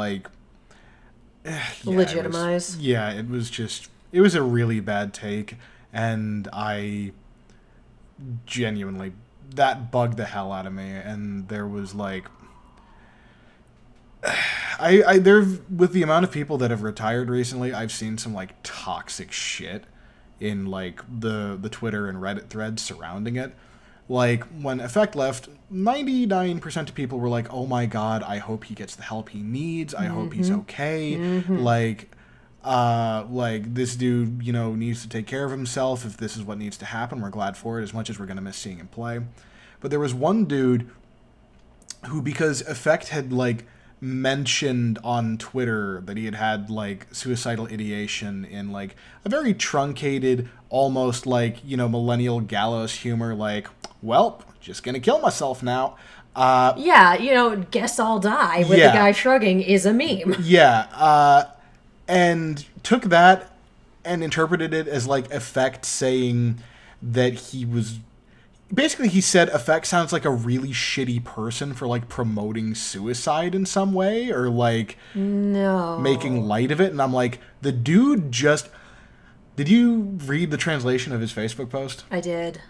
legitimize. It was a really bad take, and I genuinely, that bugged the hell out of me, and there was with the amount of people that have retired recently, I've seen some toxic shit in the Twitter and Reddit threads surrounding it. When Effect left, 99% of people were like, "Oh my god, I hope he gets the help he needs. I hope he's okay." This dude, needs to take care of himself. If this is what needs to happen, we're glad for it. As much as we're gonna miss seeing him play, but there was one dude who, because Effect had mentioned on Twitter that he had suicidal ideation in a very truncated, almost millennial gallows humor, well, just gonna kill myself now. Guess I'll die with the guy shrugging is a meme. And took that and interpreted it as Effect saying that he was... Basically, he said Effect sounds like a really shitty person for promoting suicide in some way, or no, making light of it. And I'm the dude just... Did you read the translation of his Facebook post? I did.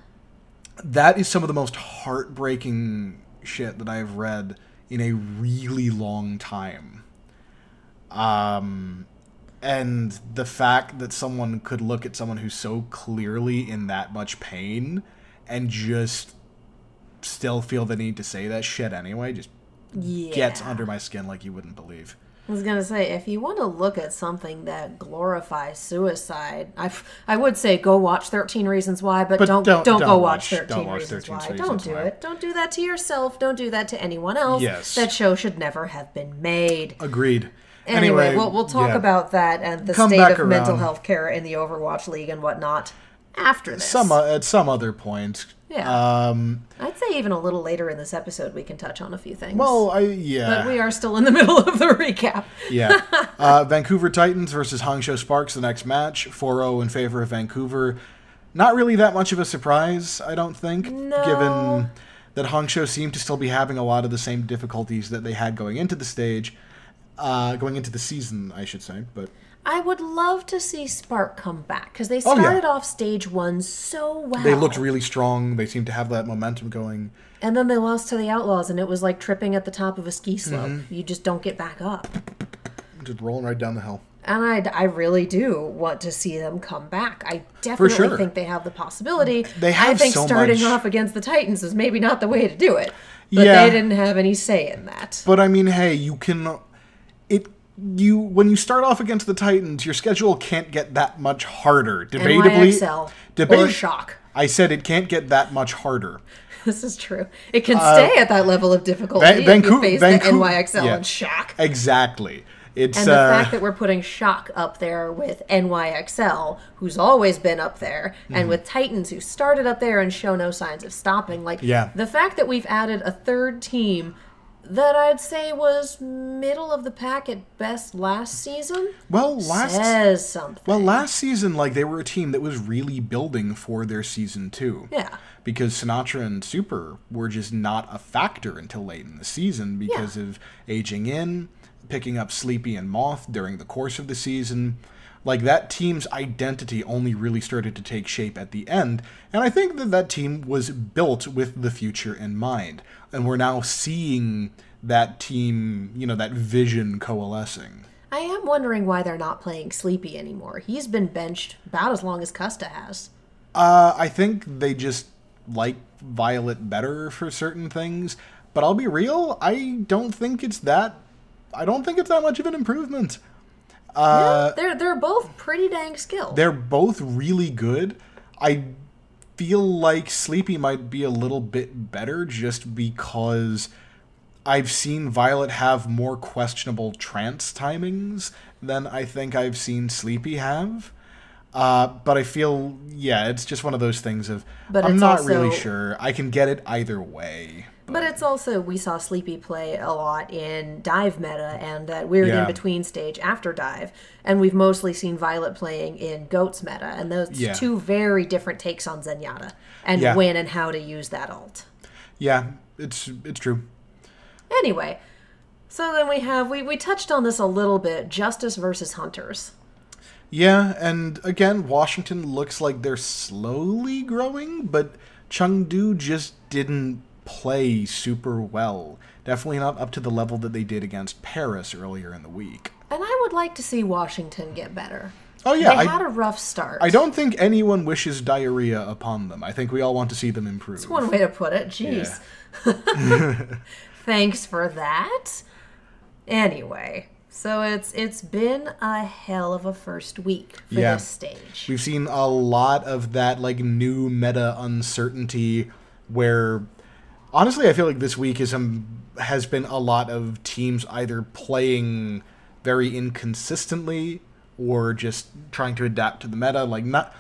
That is some of the most heartbreaking shit that I've read in a really long time. And the fact that someone could look at someone who's so clearly in that much pain and just still feel the need to say that shit anyway just gets under my skin like you wouldn't believe. I was gonna say, if you want to look at something that glorifies suicide, I would say go watch 13 Reasons Why, but don't go watch 13 Reasons Why. Don't do it. Don't do that to yourself. Don't do that to anyone else. Yes. That show should never have been made. Agreed. Anyway, we'll talk about that and the state of mental health care in the Overwatch League and whatnot after this. At some other point. Yeah. I'd say even a little later in this episode we can touch on a few things. Well, But we are still in the middle of the recap. Yeah. Vancouver Titans versus Hangzhou Sparks, the next match. 4-0 in favor of Vancouver. Not really that much of a surprise, I don't think, No. given that Hangzhou seemed to still be having a lot of the same difficulties that they had going into the stage. Going into the season, I should say, but... I would love to see Spark come back, because they started off stage 1 so well. They looked really strong. They seemed to have that momentum going. And then they lost to the Outlaws, and it was like tripping at the top of a ski slope. You just don't get back up. Just rolling right down the hill. And I really do want to see them come back. I definitely think they have the possibility. I think starting off against the Titans is maybe not the way to do it. But they didn't have any say in that. But I mean, hey, you can... when you start off against the Titans, your schedule can't get that much harder. Debatably, or Shock. I said it can't get that much harder. This is true. It can stay at that level of difficulty if you face the NYXL and Shock. Exactly. And the fact that we're putting Shock up there with NYXL, who's always been up there, and with Titans, who started up there and show no signs of stopping. The fact that we've added a third team that I'd say was middle of the pack at best last season. Says something. Well, last season, they were a team that was really building for their season 2. Yeah. Because Sinatra and Super were just not a factor until late in the season because of aging in, picking up Sleepy and Moth during the course of the season. That team's identity only really started to take shape at the end, and I think that team was built with the future in mind. And we're now seeing that team, that vision coalescing. I am wondering why they're not playing Sleepy anymore. He's been benched about as long as Custa has. I think they just like Violet better for certain things, but I'll be real, I don't think it's that much of an improvement. They're both pretty dang skilled. They're both really good. I feel like Sleepy might be a little bit better just because I've seen Violet have more questionable trance timings than I think I've seen Sleepy have. But I feel, it's just one of those things of, I'm not really sure. I can get it either way. But it's also, we saw Sleepy play a lot in Dive meta and that weird in-between stage after Dive. And we've mostly seen Violet playing in Goats meta. And those two very different takes on Zenyatta. And when and how to use that ult. Yeah, it's true. Anyway, so then we touched on this a little bit, Justice versus Hunters. Yeah, and again, Washington looks like they're slowly growing, but Chengdu just didn't play super well. Definitely not up to the level that they did against Paris earlier in the week. And I would like to see Washington get better. Oh yeah, they had a rough start. I don't think anyone wishes diarrhea upon them. I think we all want to see them improve. That's one way to put it. Jeez. Yeah. Thanks for that. Anyway, so it's been a hell of a first week for this stage. We've seen a lot of that new meta uncertainty where honestly I feel like this week has been a lot of teams either playing very inconsistently or just trying to adapt to the meta.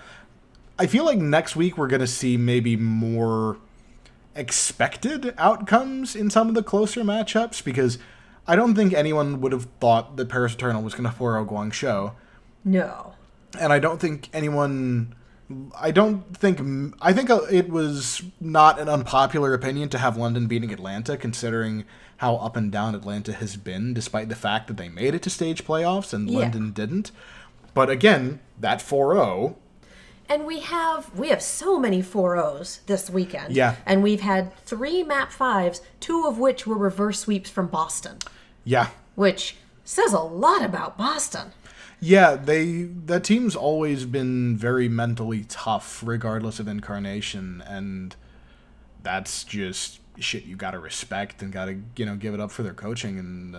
I feel like next week we're going to see maybe more expected outcomes in some of the closer matchups, because I don't think anyone would have thought that Paris Eternal was going to 4-0 Guangzhou. No. And I think it was not an unpopular opinion to have London beating Atlanta, considering how up and down Atlanta has been, despite the fact that they made it to stage playoffs and London didn't. But again, that 4-0... And we have so many 4-0s this weekend. Yeah. And we've had 3 map 5s, 2 of which were reverse sweeps from Boston. Yeah. Which says a lot about Boston. Yeah, that team's always been very mentally tough, regardless of incarnation, and that's just shit you gotta respect and gotta, give it up for their coaching. And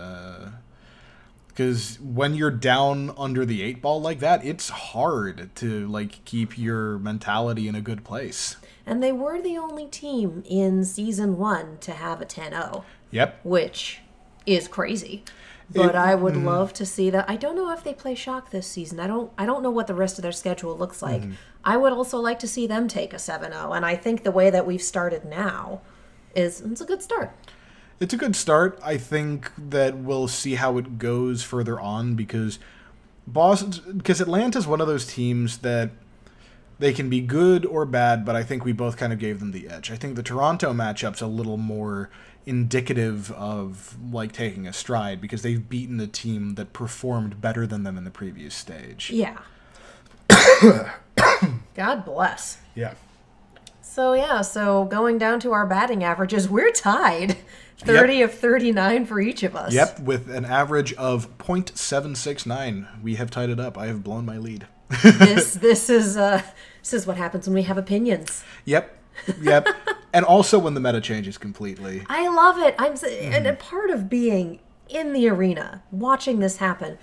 Because when you're down under the 8 ball like that, it's hard to like keep your mentality in a good place. And they were the only team in Season 1 to have a 10-0. Yep. Which is crazy. But I would love to see that. I don't know if they play Shock this season. I don't know what the rest of their schedule looks like. I would also like to see them take a 7-0. And I think the way that we've started now it's a good start. It's a good start. I think that we'll see how it goes further on because Atlanta's one of those teams that they can be good or bad, but I think we both kind of gave them the edge. I think the Toronto matchup's a little more indicative of like taking a stride because they've beaten a team that performed better than them in the previous stage. Yeah. God bless. Yeah. So going down to our batting averages, we're tied. 30 of 39 for each of us. Yep, with an average of .769. We have tied it up. I have blown my lead. This is what happens when we have opinions. Yep. And also when the meta changes completely. I love it. And a part of being in the arena, watching this happen,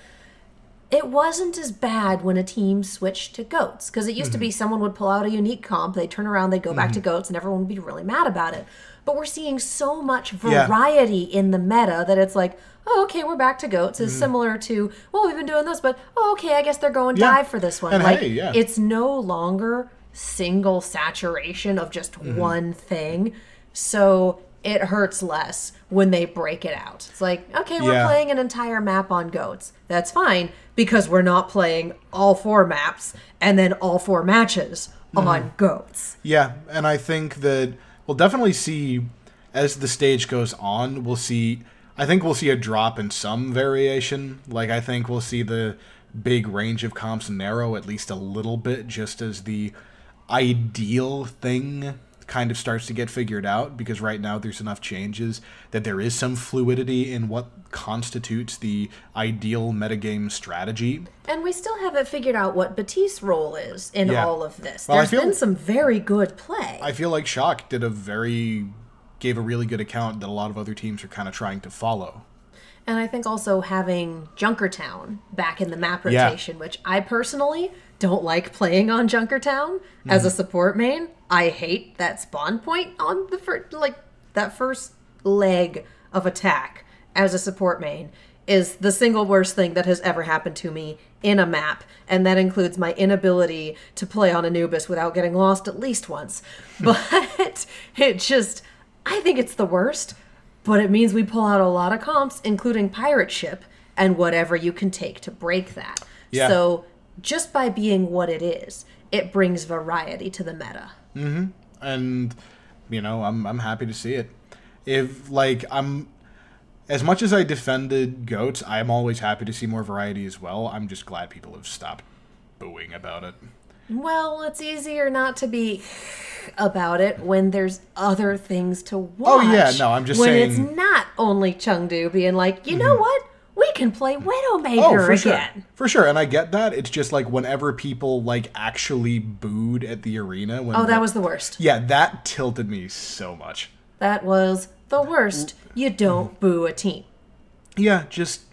it wasn't as bad when a team switched to GOATs. Because it used to be someone would pull out a unique comp, they'd turn around, they'd go back to GOATs, and everyone would be really mad about it. But we're seeing so much variety in the meta that it's like, oh, okay, we're back to GOATs. Is similar to, well, we've been doing this, but, oh, okay, I guess they're going dive for this one. And like, hey, it's no longer single saturation of just one thing. So it hurts less when they break it out. It's like, okay, we're playing an entire map on GOATs. That's fine, because we're not playing all 4 maps and then all 4 matches on GOATs. Yeah, and I think that we'll definitely see, as the stage goes on, I think we'll see a drop in some variation. Like, I think we'll see the big range of comps narrow at least a little bit, just as the ideal thing kind of starts to get figured out, because right now there's enough changes that there is some fluidity in what constitutes the ideal metagame strategy. And we still haven't figured out what Batiste's role is in all of this. Well, There's been some very good play. I feel like Shock gave a really good account that a lot of other teams are kind of trying to follow. And I think also having Junkertown back in the map rotation, which I personally don't like playing on Junkertown as a support main. I hate that spawn point on that first leg of attack as a support main is the single worst thing that has ever happened to me in a map, and that includes my inability to play on Anubis without getting lost at least once. But I think it's the worst, but it means we pull out a lot of comps, including Pirate Ship, and whatever you can take to break that. Yeah. So just by being what it is, it brings variety to the meta. Mm-hmm. And, I'm happy to see it. As much as I defended GOATs, I'm always happy to see more variety as well. I'm just glad people have stopped booing about it. Well, it's easier not to be about it when there's other things to watch. Oh, yeah, no, I'm just saying... When it's not only Chengdu being like, you know what? We can play Widowmaker again. Sure. For sure, and I get that. It's just like whenever people actually booed at the arena. That was the worst. Yeah, that tilted me so much. That was the worst. You don't boo a team. Yeah, just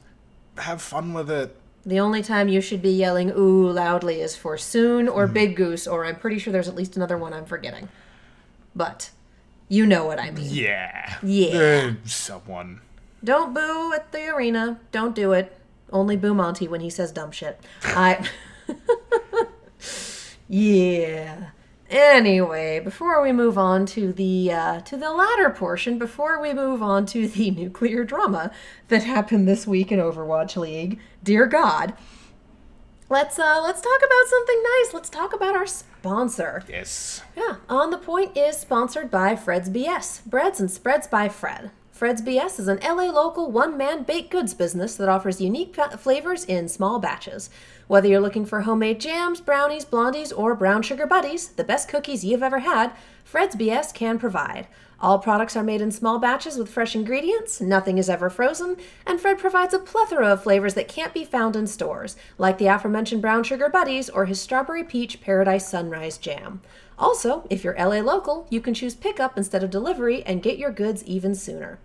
have fun with it. The only time you should be yelling ooh loudly is for Soon or Big Goose, or I'm pretty sure there's at least another one I'm forgetting. But you know what I mean. Yeah. Someone. Don't boo at the arena. Don't do it. Only boo Monty when he says dumb shit. Yeah. Anyway, before we move on to the latter portion, before we move on to the nuclear drama that happened this week in Overwatch League, dear God, let's talk about something nice. Let's talk about our sponsor. Yes. Yeah. On the Point is sponsored by Fred's BS. Breads and spreads by Fred. Fred's BS is an LA local one-man baked goods business that offers unique flavors in small batches. Whether you're looking for homemade jams, brownies, blondies, or brown sugar buddies, the best cookies you've ever had, Fred's BS can provide. All products are made in small batches with fresh ingredients, nothing is ever frozen, and Fred provides a plethora of flavors that can't be found in stores, like the aforementioned brown sugar buddies or his strawberry peach paradise sunrise jam. Also, if you're LA local, you can choose pickup instead of delivery and get your goods even sooner.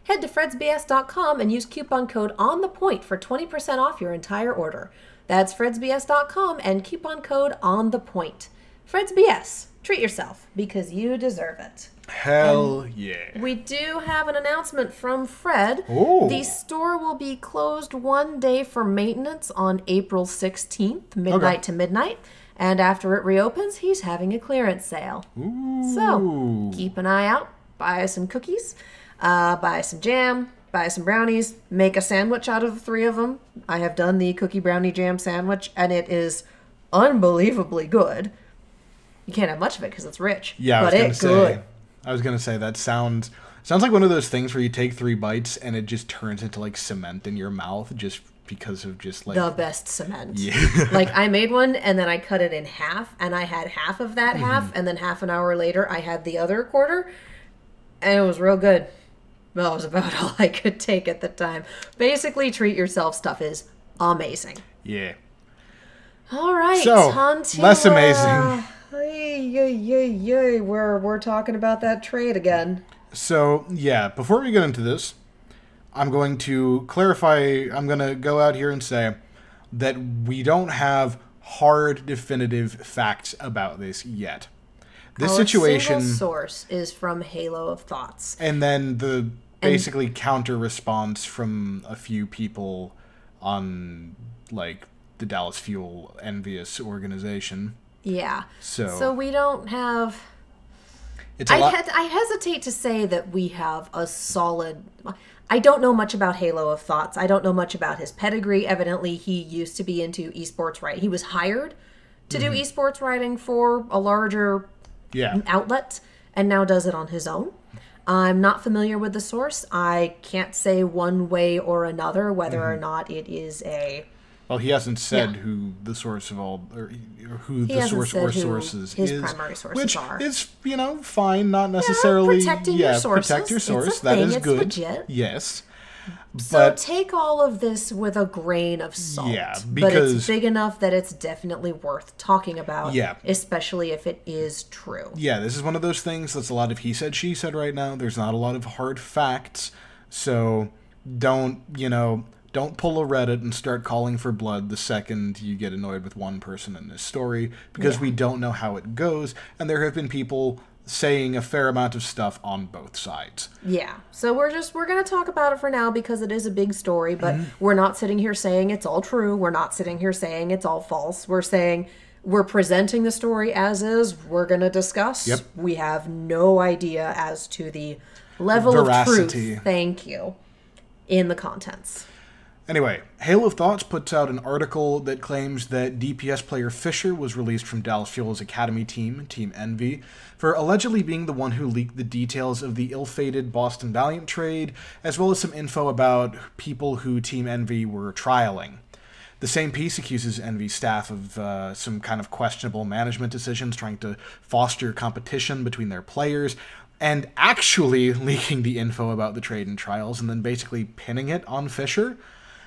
head to fredsbs.com and use coupon code ONTHEPOINT for 20% off your entire order. That's fredsbs.com and coupon code ONTHEPOINT. FredsBS, treat yourself because you deserve it. Hell yeah. We do have an announcement from Fred. Ooh. The store will be closed one day for maintenance on April 16th, midnight to midnight. And after it reopens, he's having a clearance sale. Ooh. So keep an eye out. Buy some cookies, buy some jam, buy some brownies, make a sandwich out of the three of them. I have done the cookie brownie jam sandwich, and it is unbelievably good. You can't have much of it because it's rich. Yeah, but it's good. I was gonna say that sounds like one of those things where you take 3 bites and it just turns into like cement in your mouth just because of just like the best cement. Yeah. Like I made one and then I cut it in half and I had half of that half and then half an hour later I had the other quarter and it was real good. Well, it was about all I could take at the time. Basically, treat yourself stuff is amazing. Yeah. All right, so Hunty, less amazing. We're talking about that trade again. So, yeah, before we get into this, I'm going to clarify, I'm going to go out here and say that we don't have hard, definitive facts about this yet. This Our situation... single source is from Halo of Thoughts. And then the basically counter response from a few people on, like, the Dallas Fuel envious organization. Yeah. So we don't have... I hesitate to say that we have a solid... I don't know much about Halo of Thoughts. I don't know much about his pedigree. Evidently, he used to be into esports writing. He was hired to do esports writing for a larger outlet and now does it on his own. I'm not familiar with the source. I can't say one way or another whether or not it is a... Well, he hasn't said who the source of all, or who the source or sources his is. primary sources which are. is, fine, not necessarily... protecting your sources. Protect your source, it's a that thing. is It's good. Legit. Yes. So But take all of this with a grain of salt. Yeah, but because- it's big enough that it's definitely worth talking about. Yeah. Especially if it is true. yeah, this is one of those things that's a lot of he said, she said right now. There's not a lot of hard facts. So don't pull a Reddit and start calling for blood the second you get annoyed with one person in this story, because we don't know how it goes, and there have been people saying a fair amount of stuff on both sides. Yeah. So we're going to talk about it for now because it is a big story, but we're not sitting here saying it's all true. We're not sitting here saying it's all false. We're saying we're presenting the story as is. We're going to discuss. Yep. We have no idea as to the level Veracity. of truth. Thank you. In the contents. Anyway, Halo of Thoughts puts out an article that claims that DPS player Fischer was released from Dallas Fuel's academy team, Team Envy, for allegedly being the one who leaked the details of the ill-fated Boston Valiant trade, as well as some info about people who Team Envy were trialing. The same piece accuses Envy staff of some kind of questionable management decisions, trying to foster competition between their players, and actually leaking the info about the trade and trials, and then basically pinning it on Fischer.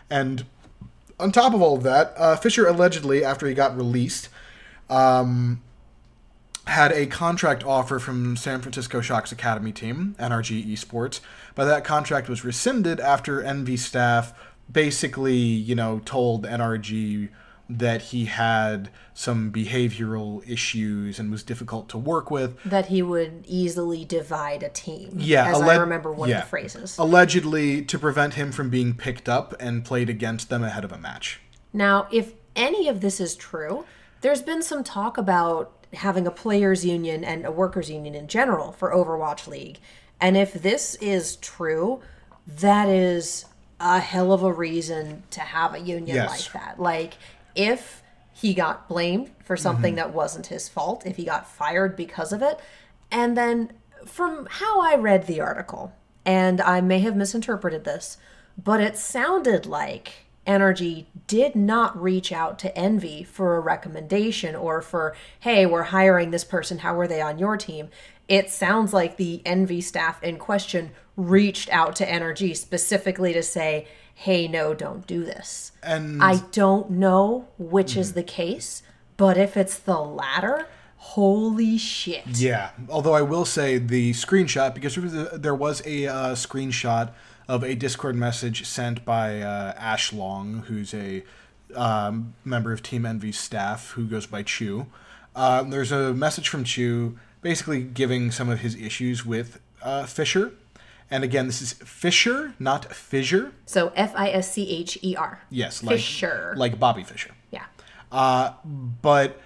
And on top of all of that, Fischer allegedly, after he got released, had a contract offer from San Francisco Shock's academy team, NRG Esports, but that contract was rescinded after Envy staff basically, told NRG that he had some behavioral issues and was difficult to work with. That he would easily divide a team. Yeah. As I remember one of the phrases. Allegedly to prevent him from being picked up and played against them ahead of a match. Now, if any of this is true, there's been some talk about having a players' union and a workers' union in general for Overwatch League. And if this is true, that is a hell of a reason to have a union like that. Like, if he got blamed for something that wasn't his fault, if he got fired because of it, and then from how I read the article, and I may have misinterpreted this, but it sounded like NRG did not reach out to Envy for a recommendation or for, hey, we're hiring this person, how are they on your team? It sounds like the Envy staff in question reached out to NRG specifically to say, hey, no, don't do this. And I don't know which is the case, but if it's the latter, Holy shit. Yeah, although I will say the screenshot, because there was a screenshot of a Discord message sent by Ash Long, who's a member of Team Envy's staff who goes by Chu. There's a message from Chu basically giving some of his issues with Fischer. And again, this is Fischer, not Fischer. So Fischer. Yes, Fischer. Like Bobby Fischer. Yeah. But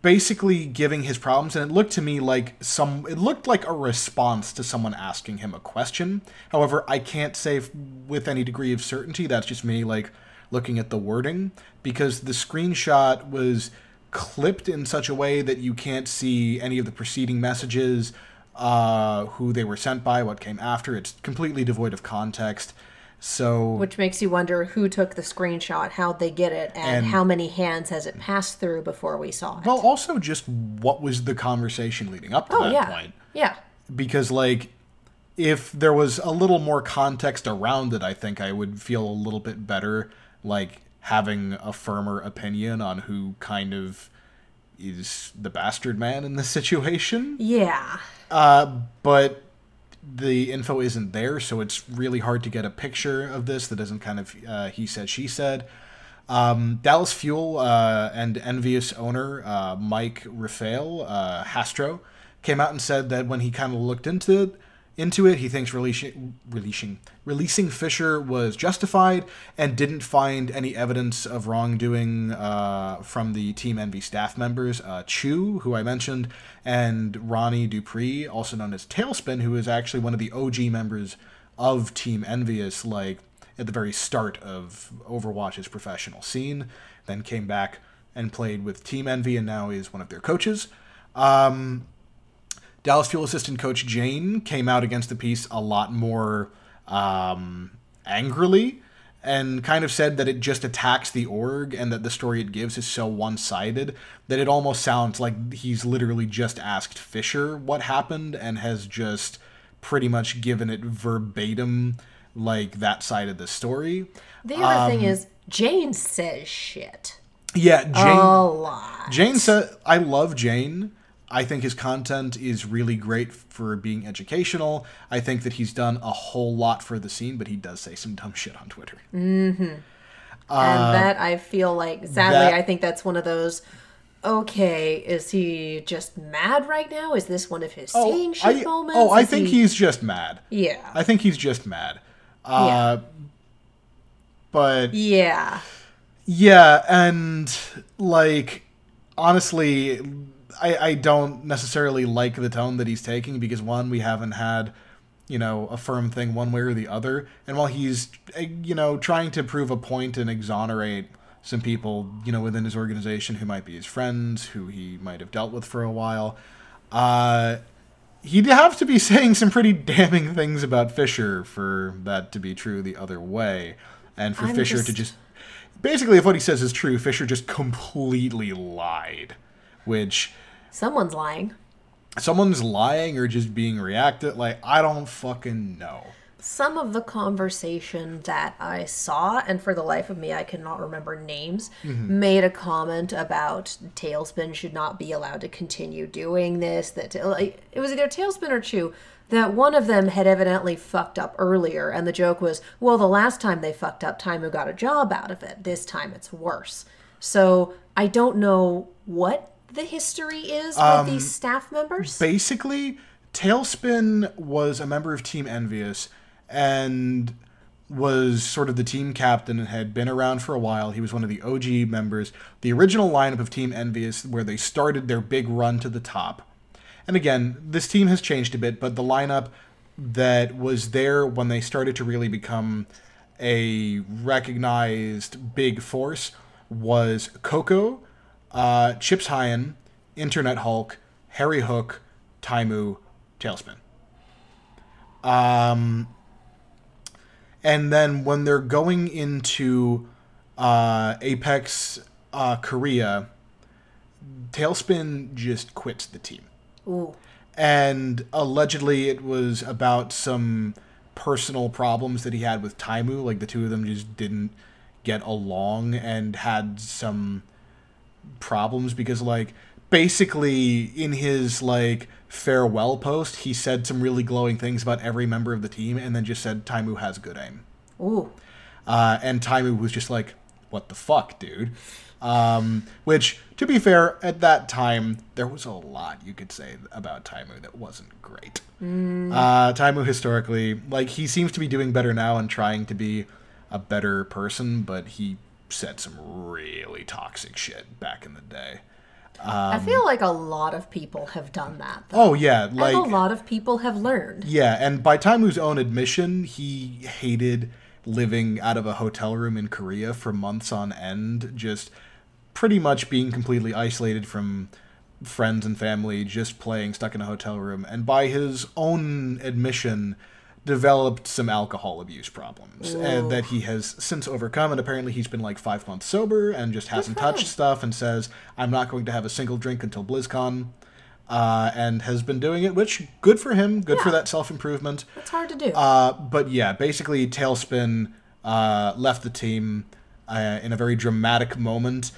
basically giving his problems, and it looked to me like it looked like a response to someone asking him a question. However, I can't say with any degree of certainty. That's just me like looking at the wording, because the screenshot was clipped in such a way that you can't see any of the preceding messages, who they were sent by, what came after. It's completely devoid of context. So, which makes you wonder who took the screenshot, how'd they get it, and how many hands has it passed through before we saw it. Well, also just what was the conversation leading up to that point. Yeah. Because, like, if there was a little more context around it, I think I would feel a little bit better, like, having a firmer opinion on who kind of is the bastard man in this situation. Yeah. But the info isn't there, so it's really hard to get a picture of this that isn't kind of he said, she said. Dallas Fuel and Envious owner Mike Raphael Hastro came out and said that when he kind of looked into it, he thinks releasing Fischer was justified and didn't find any evidence of wrongdoing from the Team Envy staff members, Chu, who I mentioned, and Ronnie Dupree, also known as Tailspin, who is actually one of the OG members of Team Envious, like at the very start of Overwatch's professional scene, then came back and played with Team Envy and now is one of their coaches. Dallas Fuel assistant coach Jane came out against the piece a lot more angrily and kind of said that it just attacks the org and that the story it gives is so one-sided that it almost sounds like he's literally just asked Fischer what happened and has just pretty much given it verbatim, like that side of the story. The other thing is, Jane says shit. Yeah, Jane. A lot. Jane said, I love Jane. I think his content is really great for being educational. I think that he's done a whole lot for the scene, but he does say some dumb shit on Twitter. Mm-hmm. And that I feel like, sadly, I think that's one of those, okay, is he just mad right now? Is this one of his saying shit moments? Oh, I think he's just mad. Yeah. I think he's just mad. But... Yeah. Yeah, and, like, honestly... I don't necessarily like the tone that he's taking because, one, we haven't had, a firm thing one way or the other. And while he's, trying to prove a point and exonerate some people, within his organization who might be his friends, who he might have dealt with for a while, he'd have to be saying some pretty damning things about Fischer for that to be true the other way. And for Fischer to just... Basically, if what he says is true, Fischer just completely lied. Which... Someone's lying. Someone's lying or just being reactive. Like, I don't fucking know. Some of the conversation that I saw, and for the life of me I cannot remember names, made a comment about Tailspin should not be allowed to continue doing this. That it was either Tailspin or Chu, that one of them had evidently fucked up earlier, and the joke was, well, the last time they fucked up, Taimu got a job out of it. This time it's worse. So I don't know what the history is with these staff members? Basically, Tailspin was a member of Team Envious and was sort of the team captain and had been around for a while. He was one of the OG members, the original lineup of Team Envious, where they started their big run to the top. And again, this team has changed a bit, but the lineup that was there when they started to really become a recognized big force was Coco, Chips Hyen, Internet Hulk, Harry Hook, Taimu, Tailspin. And then when they're going into Apex Korea, Tailspin just quits the team. Ooh. And allegedly it was about some personal problems that he had with Taimu. Like, the two of them just didn't get along and had some problems because, like, basically in his like farewell post, he said some really glowing things about every member of the team, and then just said Taimu has good aim. Ooh. And Taimu was just like, "What the fuck, dude?" Which, to be fair, at that time there was a lot you could say about Taimu that wasn't great. Taimu historically, like, he seems to be doing better now and trying to be a better person, but he said some really toxic shit back in the day. I feel like a lot of people have done that, though. Oh, yeah. Like, and a lot of people have learned. Yeah, and by Taimu's own admission, he hated living out of a hotel room in Korea for months on end, just pretty much being completely isolated from friends and family, just playing stuck in a hotel room, and by his own admission, developed some alcohol abuse problems that he has since overcome, and apparently he's been like 5 months sober and just hasn't touched stuff and says, "I'm not going to have a single drink until BlizzCon," and has been doing it, which, good for him, good for that self-improvement. It's hard to do. But yeah, basically Tailspin left the team in a very dramatic moment,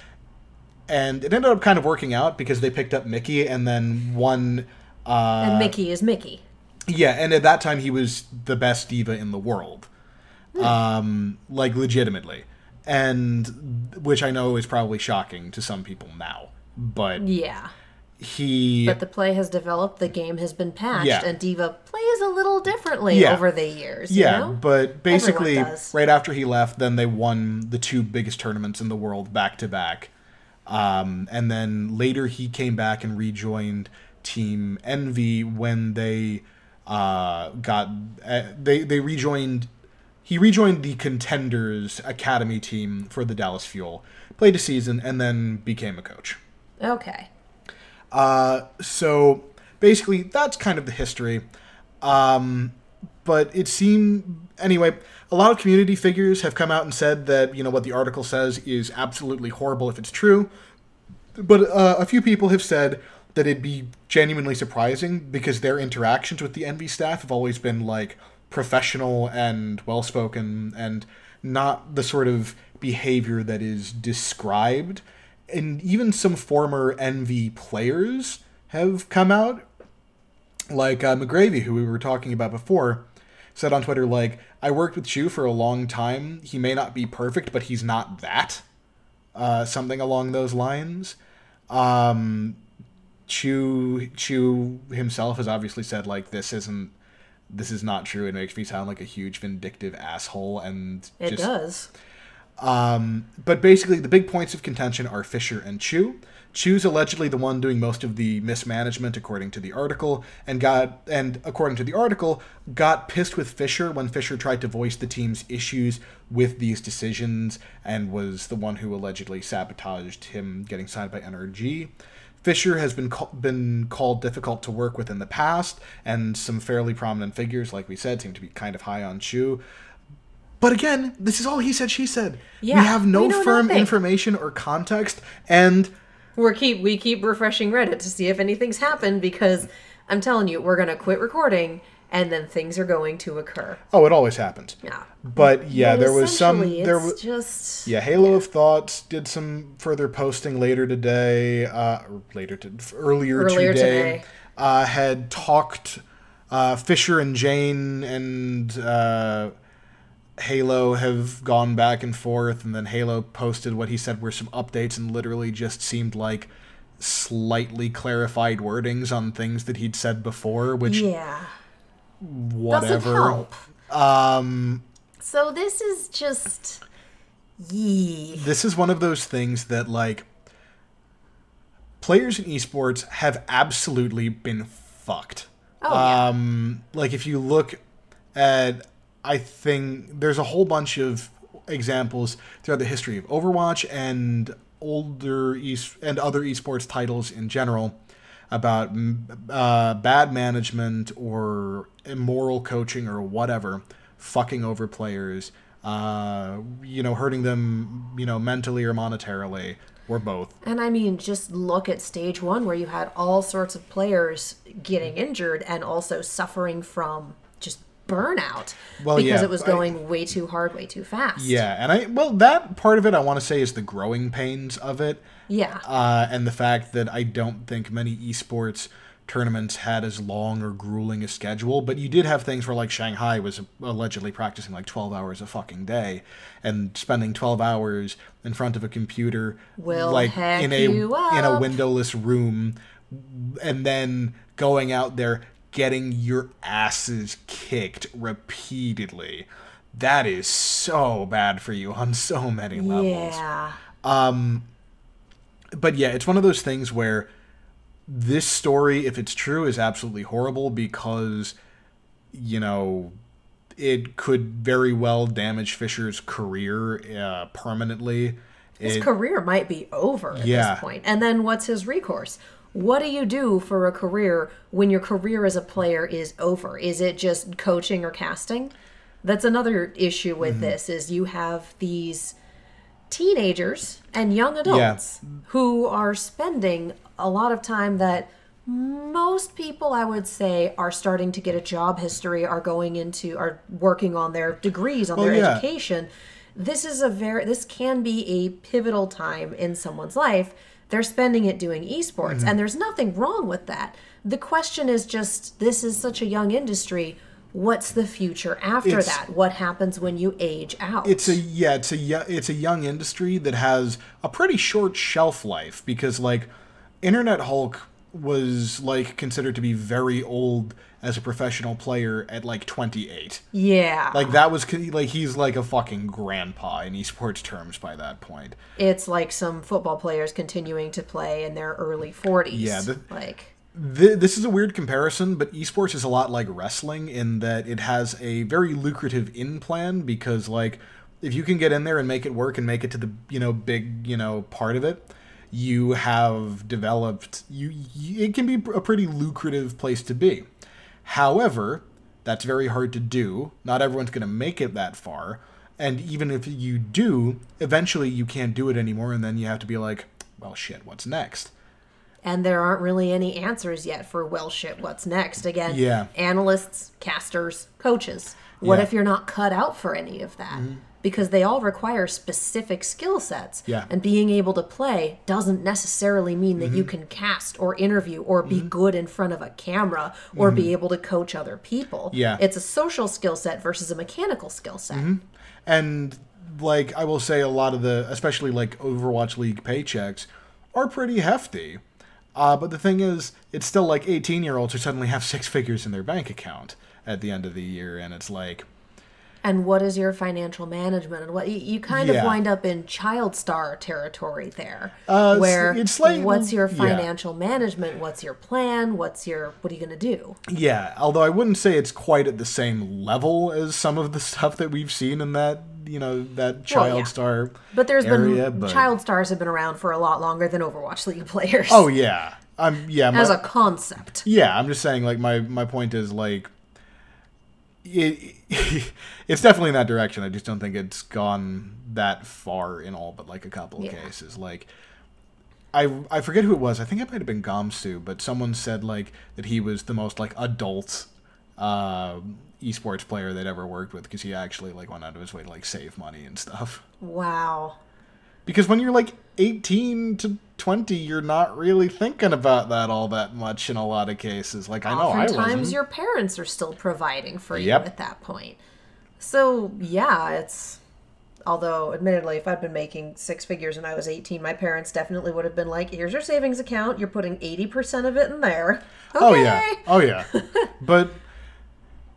and it ended up kind of working out because they picked up Mickey and then won... and Mickey is Mickey. Yeah, and at that time he was the best diva in the world. Like, legitimately. And, which I know is probably shocking to some people now. But... Yeah. But the play has developed, the game has been patched, and Diva plays a little differently over the years, you know? But basically, right after he left, then they won the 2 biggest tournaments in the world back-to-back. And then later he came back and rejoined Team Envy when they... He rejoined the Contenders Academy team for the Dallas Fuel, played a season, and then became a coach. Okay. So basically that's kind of the history. But it seemed, anyway, a lot of community figures have come out and said that, you know, what the article says is absolutely horrible if it's true. But a few people have said that it'd be genuinely surprising because their interactions with the Envy staff have always been, like, professional and well-spoken and not the sort of behavior that is described. And even some former Envy players have come out. Like McGravy, who we were talking about before, said on Twitter, like, "I worked with Chu for a long time. He may not be perfect, but he's not that." Something along those lines. Chu himself has obviously said, like, this is not true. It makes me sound like a huge vindictive asshole, and it does. But basically, the big points of contention are Fischer and Chu. Chu's allegedly the one doing most of the mismanagement, according to the article, and according to the article, got pissed with Fischer when Fischer tried to voice the team's issues with these decisions, and was the one who allegedly sabotaged him getting signed by NRG. Fischer has been called difficult to work with in the past, and some fairly prominent figures, like we said, seem to be kind of high on Chu. But again, this is all he said, she said. Yeah, we have no firm information or context, and... We keep refreshing Reddit to see if anything's happened, because I'm telling you, we're going to quit recording, and then things are going to occur. Oh, it always happens. Yeah. But yeah, there was some... Halo of Thoughts did some further posting later today, earlier today. Had talked, Fischer and Jane and Halo have gone back and forth, and then Halo posted what he said were some updates and literally just seemed like slightly clarified wordings on things that he'd said before, which... Yeah. Whatever. Doesn't help. So this is just... This is one of those things that, like, players in esports have absolutely been fucked. Oh, yeah. Like, if you look at... I think there's a whole bunch of examples throughout the history of Overwatch and other esports titles in general about bad management or immoral coaching or whatever, fucking over players, hurting them, mentally or monetarily, or both. And I mean, just look at Stage 1 where you had all sorts of players getting injured and also suffering from just burnout Well, because yeah, it was going way too hard, way too fast. Yeah, and that part of it I want to say is the growing pains of it. Yeah. And the fact that I don't think many esports tournaments had as long or grueling a schedule, but you did have things where like Shanghai was allegedly practicing like 12 hours a fucking day and spending 12 hours in front of a computer like in a windowless room and then going out there getting your asses kicked repeatedly. That is so bad for you on so many levels. Yeah. But yeah, it's one of those things where this story, if it's true, is absolutely horrible because, you know, it could very well damage Fischer's career permanently. His career might be over at this point. And then what's his recourse? What do you do for a career when your career as a player is over? Is it just coaching or casting? That's another issue with this, is you have these teenagers and young adults who are spending a lot of time that most people, I would say, are starting to get a job history, are working on their degrees, on their education. This can be a pivotal time in someone's life. They're spending it doing esports, and there's nothing wrong with that. The question is just, this is such a young industry. What's the future after that? What happens when you age out? It's a young industry that has a pretty short shelf life because like Internet Hulk was like considered to be very old as a professional player at like 28. Yeah. Like that was like he's like a fucking grandpa in esports terms by that point. It's like some football players continuing to play in their early 40s. Yeah. This is a weird comparison, but esports is a lot like wrestling in that it has a very lucrative in plan because, like, if you can get in there and make it work and make it to the, big, part of it, you have developed, it can be a pretty lucrative place to be. However, that's very hard to do. Not everyone's going to make it that far. And even if you do, eventually you can't do it anymore, and then you have to be like, well, shit, what's next? And there aren't really any answers yet for, well, shit, what's next? Again, analysts, casters, coaches. What if you're not cut out for any of that? Mm-hmm. Because they all require specific skill sets. Yeah. And being able to play doesn't necessarily mean that you can cast or interview or be good in front of a camera or be able to coach other people. Yeah. It's a social skill set versus a mechanical skill set. Mm-hmm. And, like, I will say a lot of especially, like, Overwatch League paychecks are pretty hefty. But the thing is, it's still like 18-year-olds who suddenly have 6 figures in their bank account at the end of the year, and it's like... And what is your financial management? And what you kind of wind up in child star territory there, where it's like, what's your financial management? What's your plan? What are you going to do? Yeah, although I wouldn't say it's quite at the same level as some of the stuff that we've seen in that, that child star But there's area, child stars have been around for a lot longer than Overwatch League players. Oh, yeah. As a concept. Yeah, I'm just saying, like, my point is, like, it's definitely in that direction. I just don't think it's gone that far in all but, like, a couple of cases. Like, I forget who it was. I think it might have been Guangzhou, but someone said, like, that he was the most, like, adult esports player they'd ever worked with because he actually, like, went out of his way to, like, save money and stuff. Wow. Because when you're, like, 18 to 20, you're not really thinking about that all that much in a lot of cases. Like, I know I wasn't. Oftentimes your parents are still providing for you at that point. So, yeah, it's... Although, admittedly, if I'd been making 6 figures when I was 18, my parents definitely would have been like, here's your savings account, you're putting 80% of it in there. Okay. Oh, yeah. But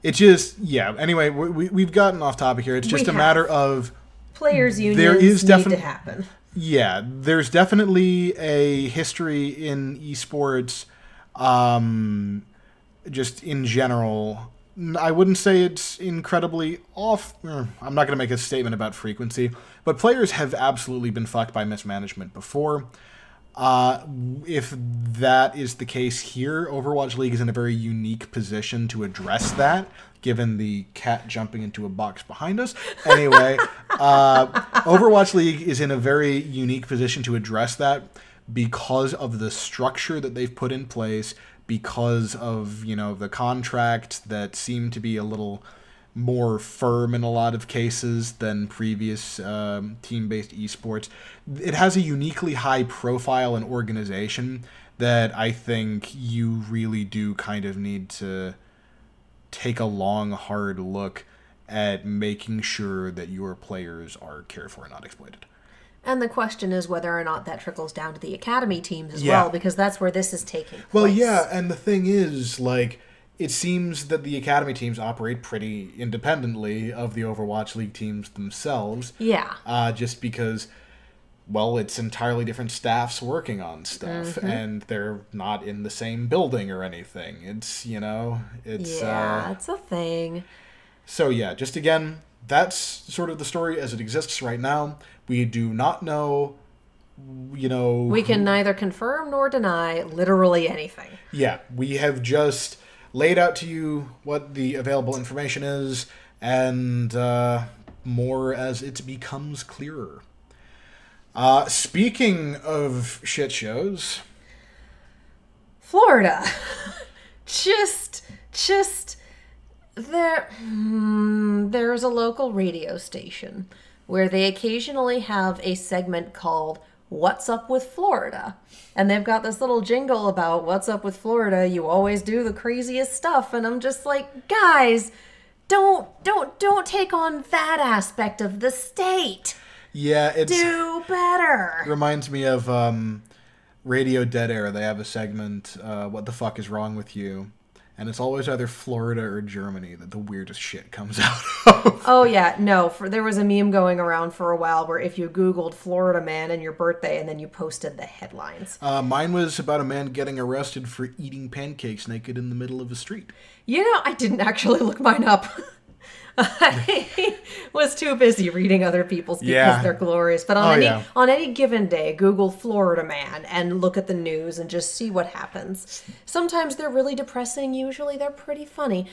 it's just, anyway, we've gotten off topic here. It's just a matter of... Players' unions need to happen. Yeah, there's definitely a history in esports, just in general. I wouldn't say it's incredibly off. I'm not going to make a statement about frequency, but players have absolutely been fucked by mismanagement before. If that is the case here, Overwatch League is in a very unique position to address that, given the cat jumping into a box behind us. Anyway, Overwatch League is in a very unique position to address that because of the structure that they've put in place, because of, the contract that seemed to be a little more firm in a lot of cases than previous team-based esports. It has a uniquely high profile and organization that I think you really do kind of need to take a long, hard look at making sure that your players are cared for and not exploited. And the question is whether or not that trickles down to the academy teams as well, because that's where this is taking place. Well, yeah, and the thing is, like, it seems that the academy teams operate pretty independently of the Overwatch League teams themselves. Yeah. Just because, well, it's entirely different staffs working on stuff, and they're not in the same building or anything. It's, it's... Yeah, it's a thing. So, yeah, just again, that's sort of the story as it exists right now. We do not know, We can neither confirm nor deny literally anything. Yeah, we have just laid out to you what the available information is, and more as it becomes clearer. Speaking of shit shows... Florida. There's a local radio station where they occasionally have a segment called What's Up with Florida? And they've got this little jingle about what's up with Florida, you always do the craziest stuff. And I'm just like, guys, don't take on that aspect of the state. Yeah, do better. Reminds me of Radio Dead Air. They have a segment, What the Fuck is Wrong with You? And it's always either Florida or Germany that the weirdest shit comes out of. Oh, yeah. No, there was a meme going around for a while where if you Googled Florida man and your birthday and then you posted the headlines. Mine was about a man getting arrested for eating pancakes naked in the middle of a street. I didn't actually look mine up. I was too busy reading other people's because they're glorious. But on any given day, Google Florida man and look at the news and just see what happens. Sometimes they're really depressing. Usually they're pretty funny.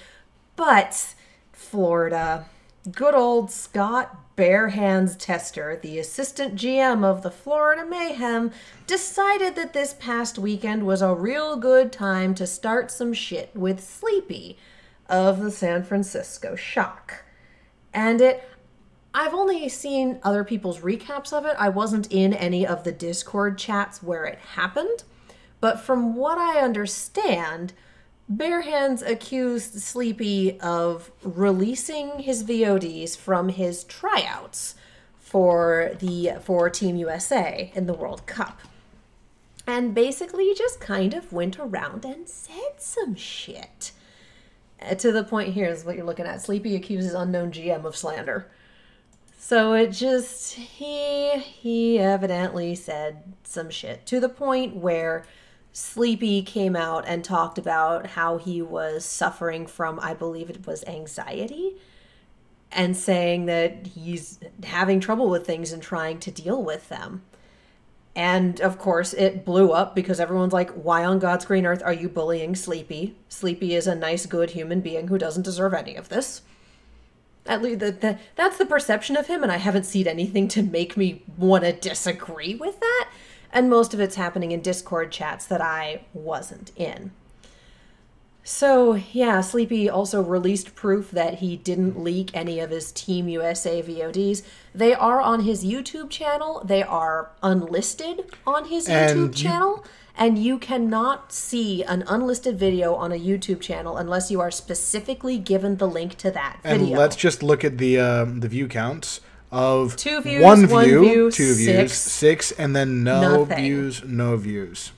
But Florida, good old Scott Bearhands Tester, the assistant GM of the Florida Mayhem, decided that this past weekend was a real good time to start some shit with Sleepy of the San Francisco Shock. And I've only seen other people's recaps of it. I wasn't in any of the Discord chats where it happened. But from what I understand, Bearhands accused Sleepy of releasing his VODs from his tryouts for Team USA in the World Cup. And basically just kind of went around and said some shit. To the point here is what you're looking at. Sleepy accuses unknown GM of slander. So it just, he evidently said some shit. To the point where Sleepy came out and talked about how he was suffering from, I believe it was anxiety, and saying that he's having trouble with things and trying to deal with them. And, of course, it blew up because everyone's like, why on God's green earth are you bullying Sleepy? Sleepy is a nice, good human being who doesn't deserve any of this. At least that's the perception of him, and I haven't seen anything to make me want to disagree with that. And most of it's happening in Discord chats that I wasn't in. So, yeah, Sleepy also released proof that he didn't leak any of his Team USA VODs. They are on his YouTube channel. They are unlisted on his YouTube channel. And you cannot see an unlisted video on a YouTube channel unless you are specifically given the link to that video. And let's just look at the view counts of 2 views, one view, view, 2 6, views, 6, and then no nothing. views, no views.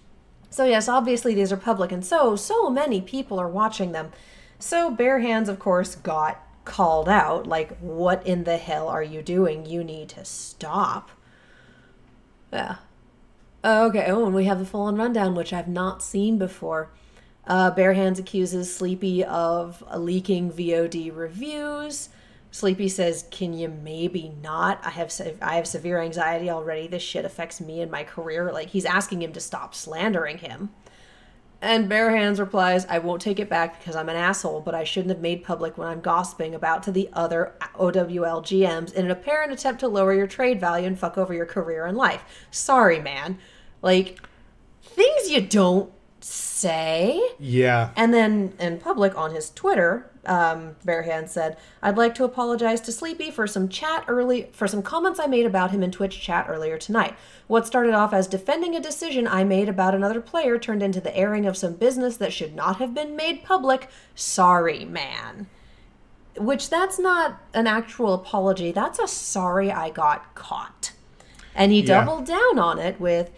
So yes, obviously these are public, and so many people are watching them. So Bearhands, of course, got called out, like, what in the hell are you doing? You need to stop. Yeah. Okay, and we have the full-on rundown, which I've not seen before. Bearhands accuses Sleepy of leaking VOD reviews. Sleepy says, can you maybe not? I have severe anxiety already. This shit affects me and my career. Like, he's asking him to stop slandering him. And Bearhands replies, I won't take it back because I'm an asshole, but I shouldn't have made public what I'm gossiping about to the other OWL GMs in an apparent attempt to lower your trade value and fuck over your career and life. Sorry, man. Like, things you don't say? Yeah. And then in public on his Twitter, Bearhands said, "I'd like to apologize to Sleepy for some comments I made about him in Twitch chat earlier tonight. What started off as defending a decision I made about another player turned into the airing of some business that should not have been made public. Sorry, man." Which, that's not an actual apology. That's a sorry I got caught. And he doubled down on it with,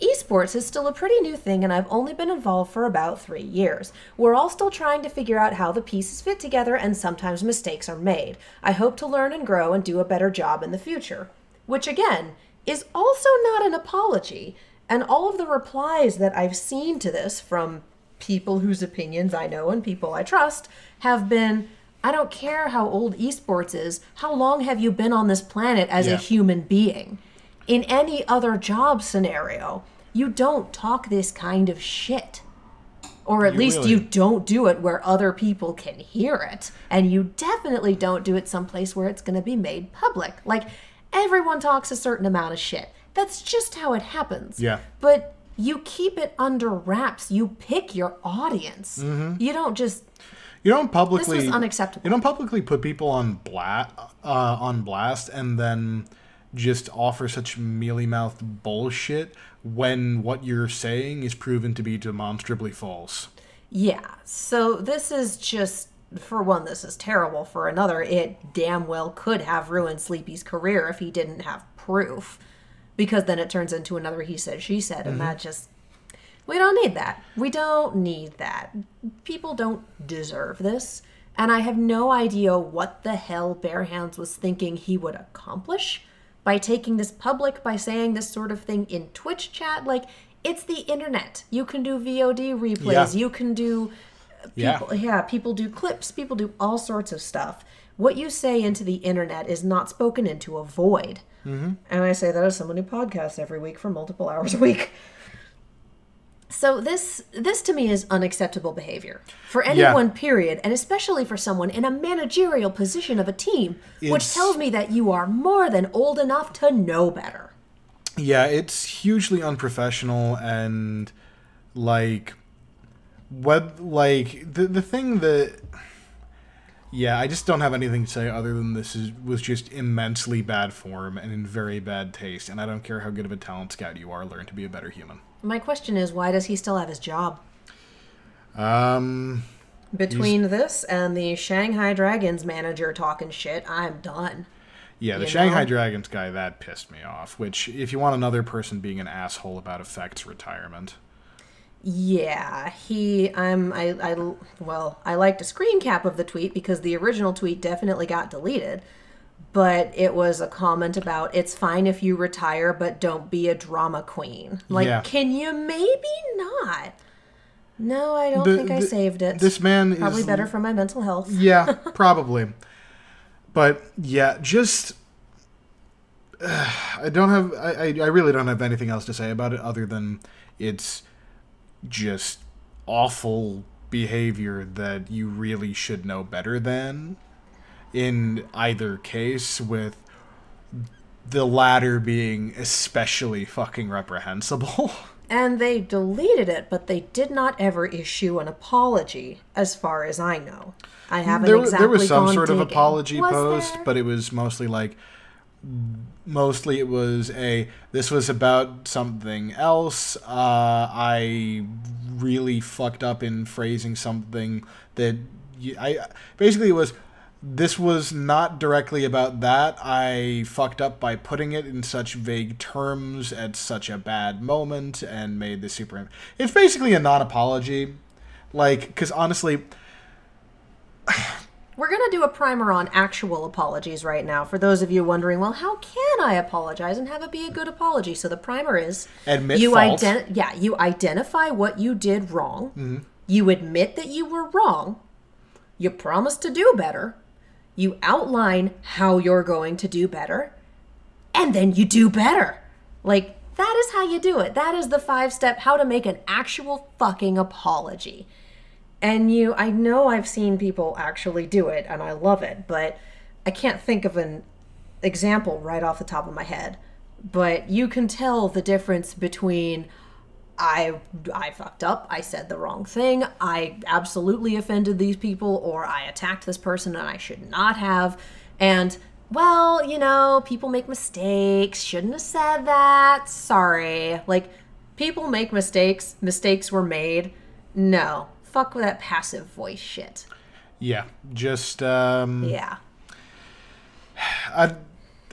"Esports is still a pretty new thing, and I've only been involved for about 3 years. We're all still trying to figure out how the pieces fit together, and sometimes mistakes are made. I hope to learn and grow and do a better job in the future." Which, again, is also not an apology. And all of the replies that I've seen to this from people whose opinions I know and people I trust have been, "I don't care how old esports is. How long have you been on this planet as a human being? In any other job scenario, you don't talk this kind of shit. Or at least you don't do it where other people can hear it. And you definitely don't do it someplace where it's going to be made public. Like, everyone talks a certain amount of shit. That's just how it happens. Yeah. But you keep it under wraps. You pick your audience. You don't just... You don't publicly... This was unacceptable. You don't publicly put people on blast and then just offer such mealy-mouthed bullshit when what you're saying is proven to be demonstrably false. Yeah, so this is just... For one, this is terrible. For another, it damn well could have ruined Sleepy's career if he didn't have proof. Because then it turns into another he said, she said, and that just... We don't need that. We don't need that. People don't deserve this. And I have no idea what the hell Bearhands was thinking he would accomplish by taking this public, by saying this sort of thing in Twitch chat. Like, it's the internet. You can do VOD replays. You can do... People do clips. People do all sorts of stuff. What you say into the internet is not spoken into a void. And I say that as someone who podcasts every week for multiple hours a week. So this to me is unacceptable behavior for anyone, period, and especially for someone in a managerial position of a team, which tells me that you are more than old enough to know better. Yeah, it's hugely unprofessional, and the thing that... Yeah, I just don't have anything to say other than was just immensely bad form and in very bad taste, and I don't care how good of a talent scout you are, learn to be a better human. My question is, why does he still have his job? Between this and the Shanghai Dragons manager talking shit, I'm done. Yeah, the Shanghai Dragons guy, that pissed me off, which, if you want another person being an asshole about, affects retirement. Yeah, I liked a screen cap of the tweet because the original tweet definitely got deleted. But it was a comment about, "It's fine if you retire, but don't be a drama queen." Like, can you maybe not? No, I don't think I saved it. This man probably better for my mental health. Yeah, probably. But yeah, just I really don't have anything else to say about it other than it's just awful behavior that you really should know better than. In either case, with the latter being especially fucking reprehensible. And they deleted it, but they did not ever issue an apology, as far as I know. I haven't there was some sort digging. Of apology post, there? But it was mostly it was this was about something else. I really fucked up in phrasing something that basically it was... This was not directly about that. I fucked up by putting it in such vague terms at such a bad moment and made this super... It's basically a non-apology. Because honestly... We're going to do a primer on actual apologies right now. For those of you wondering, well, how can I apologize and have it be a good apology? So the primer is... Admit fault. You identify what you did wrong. Mm-hmm. You admit that you were wrong. You promise to do better. You outline how you're going to do better, and then you do better. That is how you do it. That is the 5-step how to make an actual fucking apology. And I know I've seen people actually do it, and I love it, but I can't think of an example right off the top of my head. But you can tell the difference between, I fucked up. I said the wrong thing. I absolutely offended these people, or I attacked this person and I should not have. And, well, you know, people make mistakes. Shouldn't have said that. Sorry. Like, people make mistakes. Mistakes were made. No. Fuck with that passive voice shit. Yeah. Just, Yeah.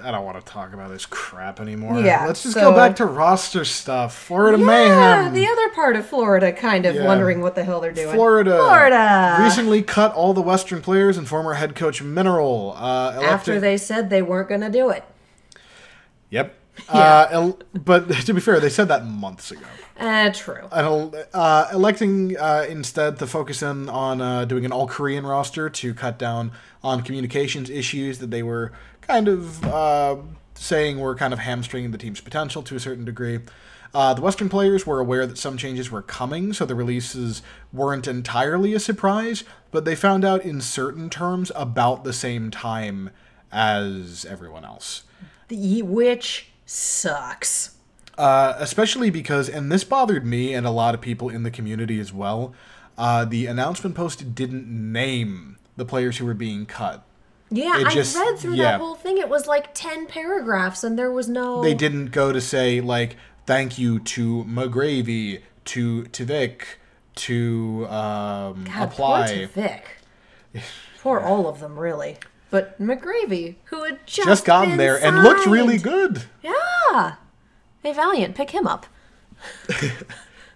I don't want to talk about this crap anymore. Yeah, Let's just go back to roster stuff. Florida Mayhem. The other part of Florida kind of wondering what the hell they're doing. Florida recently cut all the Western players and former head coach Mineral. After they said they weren't going to do it. Yep. Yeah. But to be fair, they said that months ago. True. Electing instead to focus in on doing an all-Korean roster to cut down on communications issues that they were kind of saying were kind of hamstringing the team's potential to a certain degree. The Western players were aware that some changes were coming, so the releases weren't entirely a surprise, but they found out in certain terms about the same time as everyone else. Which sucks. Especially because, and this bothered me and a lot of people in the community as well, the announcement post didn't name the players who were being cut. Yeah, I read through that whole thing. It was like 10 paragraphs, and there was no... They didn't go to say, like, thank you to McGravy, to Vic, to God, Apply. Poor Vic. Poor all of them, really. But McGravy, who had just gotten been there signed. and looked really good. Yeah. Hey, Valiant, pick him up.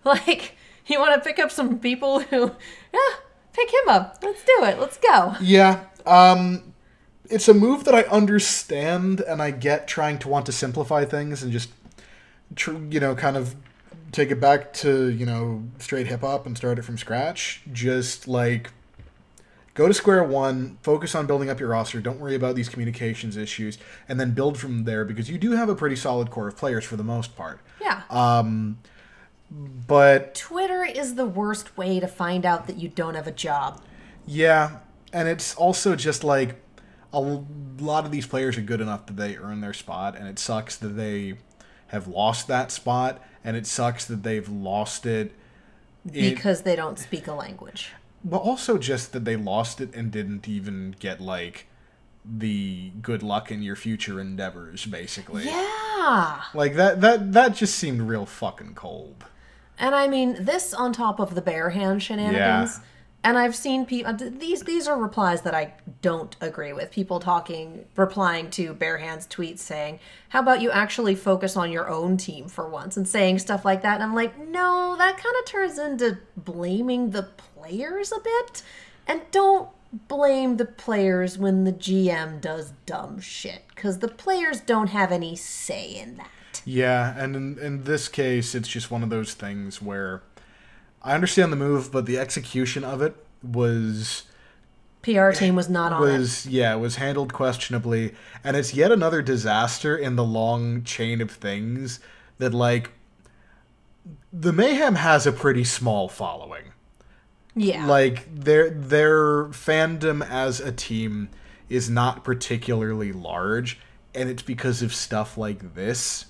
Like, you want to pick up some people who... Yeah, pick him up. Let's do it. Let's go. Yeah. It's a move that I understand, and I get trying to want to simplify things and just, kind of take it back to, straight hip-hop and start it from scratch. Just, like, go to square one, focus on building up your roster, don't worry about these communications issues, and then build from there, because you do have a pretty solid core of players for the most part. Yeah. But... Twitter is the worst way to find out that you don't have a job. Yeah, and it's also just, like... A lot of these players are good enough that they earn their spot, and it sucks that they have lost that spot, and it sucks that they've lost it... Because they don't speak a language. But also just that they lost it and didn't even get, like, the good luck in your future endeavors, basically. Yeah! Like, that just seemed real fucking cold. And I mean, this on top of the Bearhands shenanigans... Yeah. And I've seen people... These are replies that I don't agree with. People replying to Bearhands tweets saying, how about you actually focus on your own team for once? And saying stuff like that. And I'm like, no, that kind of turns into blaming the players a bit. And don't blame the players when the GM does dumb shit. Because the players don't have any say in that. Yeah, and in this case, it's just one of those things where... I understand the move, but the execution of it was... PR team was not on it. Yeah, it was handled questionably. And it's yet another disaster in the long chain of things that, like... The Mayhem has a pretty small following. Yeah. Like, their fandom as a team is not particularly large, and it's because of stuff like this.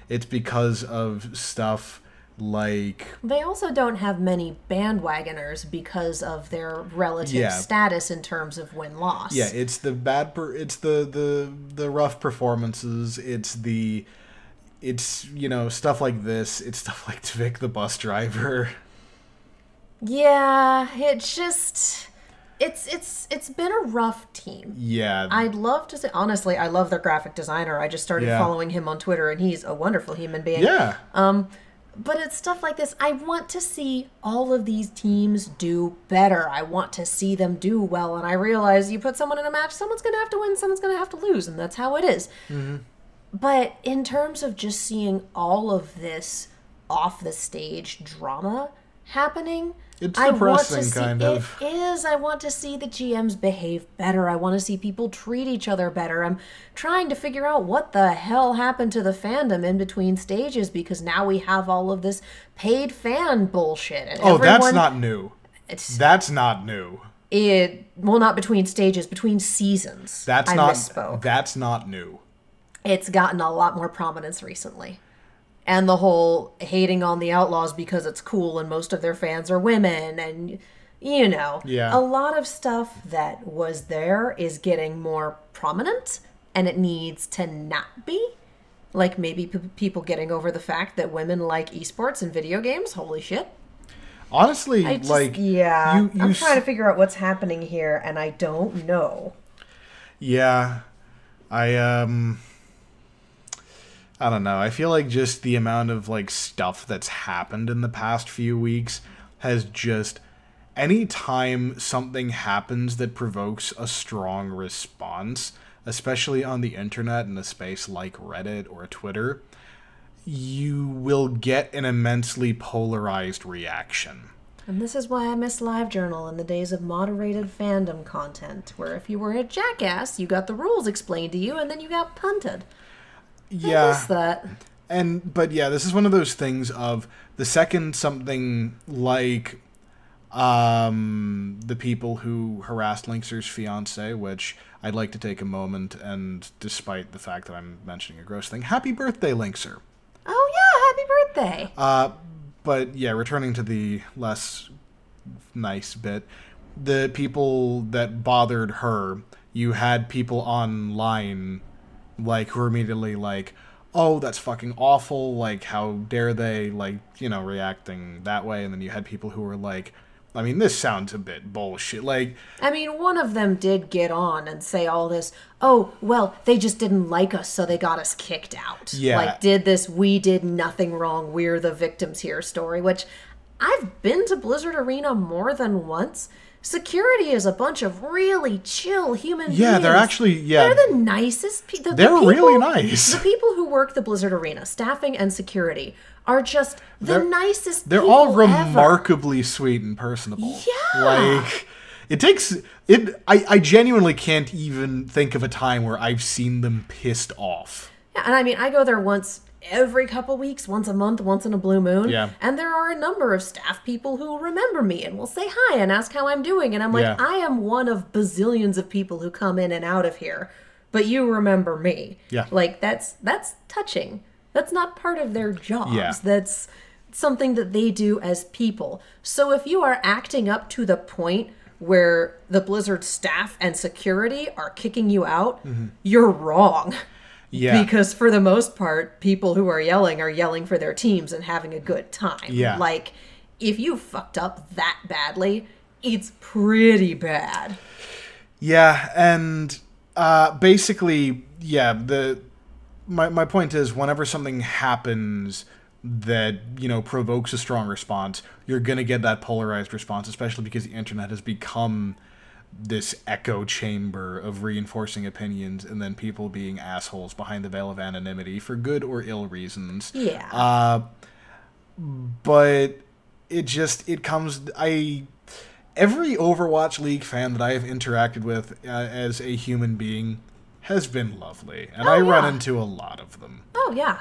It's because of stuff... Like, they also don't have many bandwagoners because of their relative status in terms of win-loss. Yeah, it's the the rough performances. It's stuff like this. It's stuff like Vic the bus driver. Yeah, it's been a rough team. Yeah. I'd love to say, honestly, I love their graphic designer. I just started following him on Twitter, and he's a wonderful human being. Yeah. But it's stuff like this. I want to see all of these teams do better. I want to see them do well. And I realize you put someone in a match, someone's going to have to win, someone's going to have to lose. And that's how it is. Mm-hmm. But in terms of just seeing all of this off-the-stage drama happening... It's depressing, kind of. It is. I want to see the GMs behave better. I want to see people treat each other better. I'm trying to figure out what the hell happened to the fandom in between stages, because now we have all of this paid fan bullshit. And that's not new. That's not new. Well, not between stages, between seasons. Misspoke. That's not new. It's gotten a lot more prominence recently. and the whole hating on the Outlaws because it's cool and most of their fans are women, and Yeah. a lot of stuff that was there is getting more prominent, and it needs to not be. Like maybe people getting over the fact that women like esports and video games. Holy shit. Honestly, I'm trying to figure out what's happening here, and I don't know. Yeah. I don't know. I feel like just the amount of like stuff that's happened in the past few weeks has just, anytime something happens that provokes a strong response, especially on the internet in a space like Reddit or Twitter, you will get an immensely polarized reaction. And this is why I miss LiveJournal in the days of moderated fandom content, where if you were a jackass, you got the rules explained to you, and then you got punted. Yeah. I miss that. But yeah, this is one of those things of the second something like the people who harassed Linkser's fiance, which I'd like to take a moment, and despite the fact that I'm mentioning a gross thing, happy birthday, Linkser. Oh yeah, happy birthday. But yeah, returning to the less nice bit, the people that bothered her, you had people online like who were immediately like, oh, that's fucking awful, like how dare they, like, reacting that way. And then you had people who were like, I mean, this sounds a bit bullshit. Like, I mean, one of them did get on and say all this, oh, well, they just didn't like us, so they got us kicked out. Yeah. Like, we did nothing wrong, we're the victims here story, which I've been to Blizzard Arena more than once. Security is a bunch of really chill human beings. Yeah, they're actually, They're the nicest people. They're really nice. The people who work the Blizzard Arena, staffing and security, are just the nicest They're people all ever. remarkably sweet and personable. Yeah. Like, it takes... I genuinely can't even think of a time where I've seen them pissed off. Yeah, and I mean, I go there once every couple weeks, once a month, once in a blue moon. Yeah. And there are a number of staff people who remember me and will say hi and ask how I'm doing. And I'm like, Yeah. I am one of bazillions of people who come in and out of here, but you remember me. Yeah. Like, that's touching. That's not part of their jobs. Yeah. That's something that they do as people. So if you are acting up to the point where the Blizzard staff and security are kicking you out, you're wrong. Yeah. Because for the most part, people who are yelling for their teams and having a good time. Yeah. Like, if you fucked up that badly, it's pretty bad. Yeah, and basically, yeah, my point is, whenever something happens that, provokes a strong response, you're going to get that polarized response, especially because the internet has become this echo chamber of reinforcing opinions and then people being assholes behind the veil of anonymity for good or ill reasons. Yeah. But it comes... Every Overwatch League fan that I have interacted with as a human being has been lovely, and I run into a lot of them. Oh, yeah.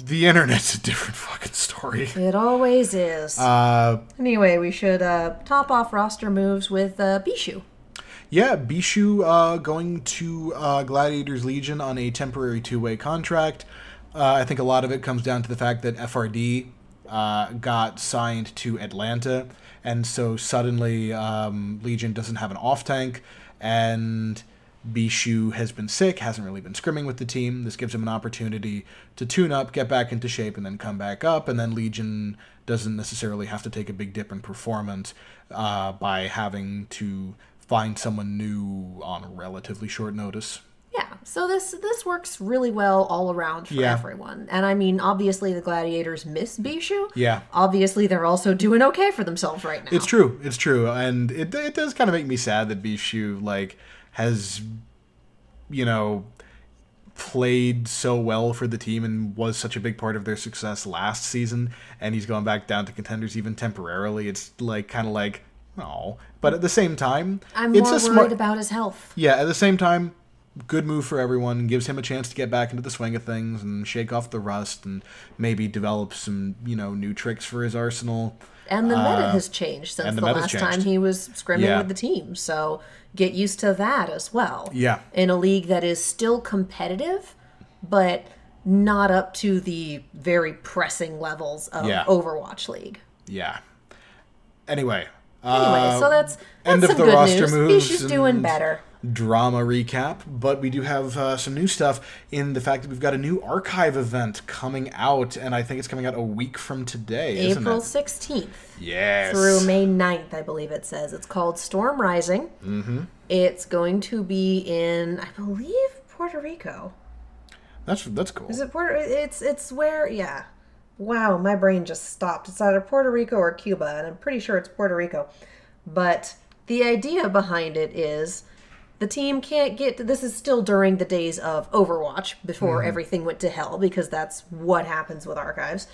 The internet's a different fucking story. It always is. Anyway, we should top off roster moves with Bishu. Yeah, Bishu going to Gladiators Legion on a temporary two-way contract. I think a lot of it comes down to the fact that FRD got signed to Atlanta, and so suddenly Legion doesn't have an off-tank, and Bishu has been sick, hasn't really been scrimming with the team. This gives him an opportunity to tune up, get back into shape, and then come back up, and then Legion doesn't necessarily have to take a big dip in performance by having to find someone new on relatively short notice. Yeah, so this works really well all around for everyone. And I mean, obviously the Gladiators miss Bishu. Yeah. Obviously they're also doing okay for themselves right now. It's true. And it does kind of make me sad that Bishu, like, has, played so well for the team and was such a big part of their success last season, and he's gone back down to contenders even temporarily. It's like kind of like, oh, but at the same time, I'm more worried about his health. Yeah, at the same time, good move for everyone. Gives him a chance to get back into the swing of things and shake off the rust and maybe develop some, new tricks for his arsenal. And the meta has changed since the last time he was scrimming with the team. So get used to that as well. Yeah. In a league that is still competitive, but not up to the very pressing levels of Overwatch League. Yeah. Anyway, so that's end some of the good roster news. moves. Fischer's doing better. Drama recap, but we do have some new stuff in the fact that we've got a new archive event coming out, and I think it's coming out a week from today, isn't it? April 16th. Yes. Through May 9th, I believe it says. It's called Storm Rising. Mm-hmm. It's going to be in, I believe, Puerto Rico. That's cool. Is it Puerto? It's where? Yeah. Wow, my brain just stopped. It's either Puerto Rico or Cuba, and I'm pretty sure it's Puerto Rico. But the idea behind it is the team can't get to, this is still during the days of Overwatch, before everything went to hell, because that's what happens with archives.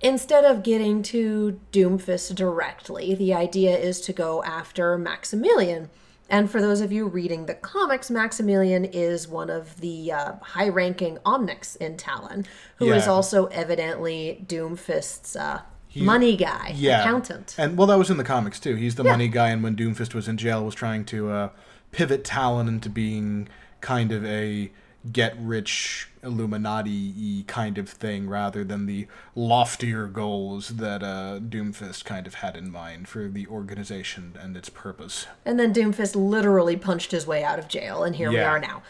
Instead of getting to Doomfist directly, the idea is to go after Maximilian. And for those of you reading the comics, Maximilian is one of the high-ranking Omnics in Talon, who is also evidently Doomfist's money guy, accountant. And, well, that was in the comics, too. He's the money guy, and when Doomfist was in jail, was trying to pivot Talon into being kind of a get-rich Illuminati-y kind of thing, rather than the loftier goals that Doomfist kind of had in mind for the organization and its purpose. And then Doomfist literally punched his way out of jail, and here we are now.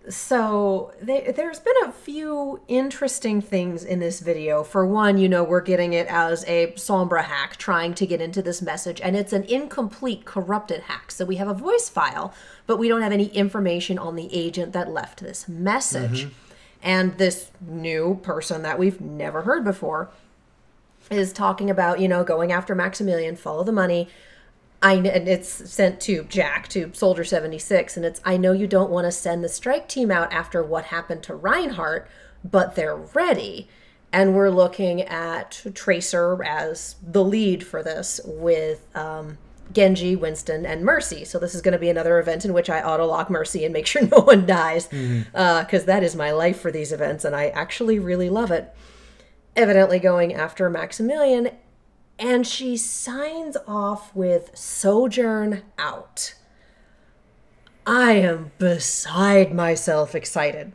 So there's been a few interesting things in this video. For one, we're getting it as a Sombra hack trying to get into this message, and it's an incomplete, corrupted hack. So we have a voice file, but we don't have any information on the agent that left this message. And this new person that we've never heard before is talking about, going after Maximilian, follow the money. And it's sent to Jack, to Soldier 76, and it's, I know you don't want to send the strike team out after what happened to Reinhardt, but they're ready. And we're looking at Tracer as the lead for this with Genji, Winston, and Mercy. So this is going to be another event in which I auto-lock Mercy and make sure no one dies, because that is my life for these events, and I actually really love it. Evidently going after Maximilian, and she signs off with Sojourn out. I am beside myself excited.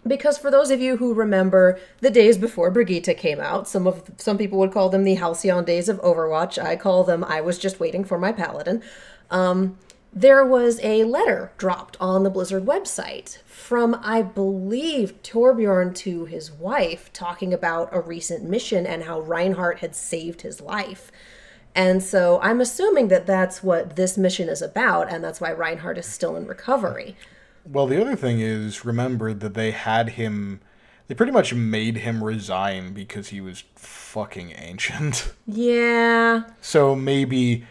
Because for those of you who remember the days before Brigitte came out, some people would call them the halcyon days of Overwatch. I call them, I was just waiting for my paladin. There was a letter dropped on the Blizzard website from, I believe, Torbjorn to his wife, talking about a recent mission and how Reinhardt had saved his life. And so I'm assuming that that's what this mission is about, and that's why Reinhardt is still in recovery. Well, the other thing is, remember that they pretty much made him resign because he was fucking ancient. Yeah. So maybe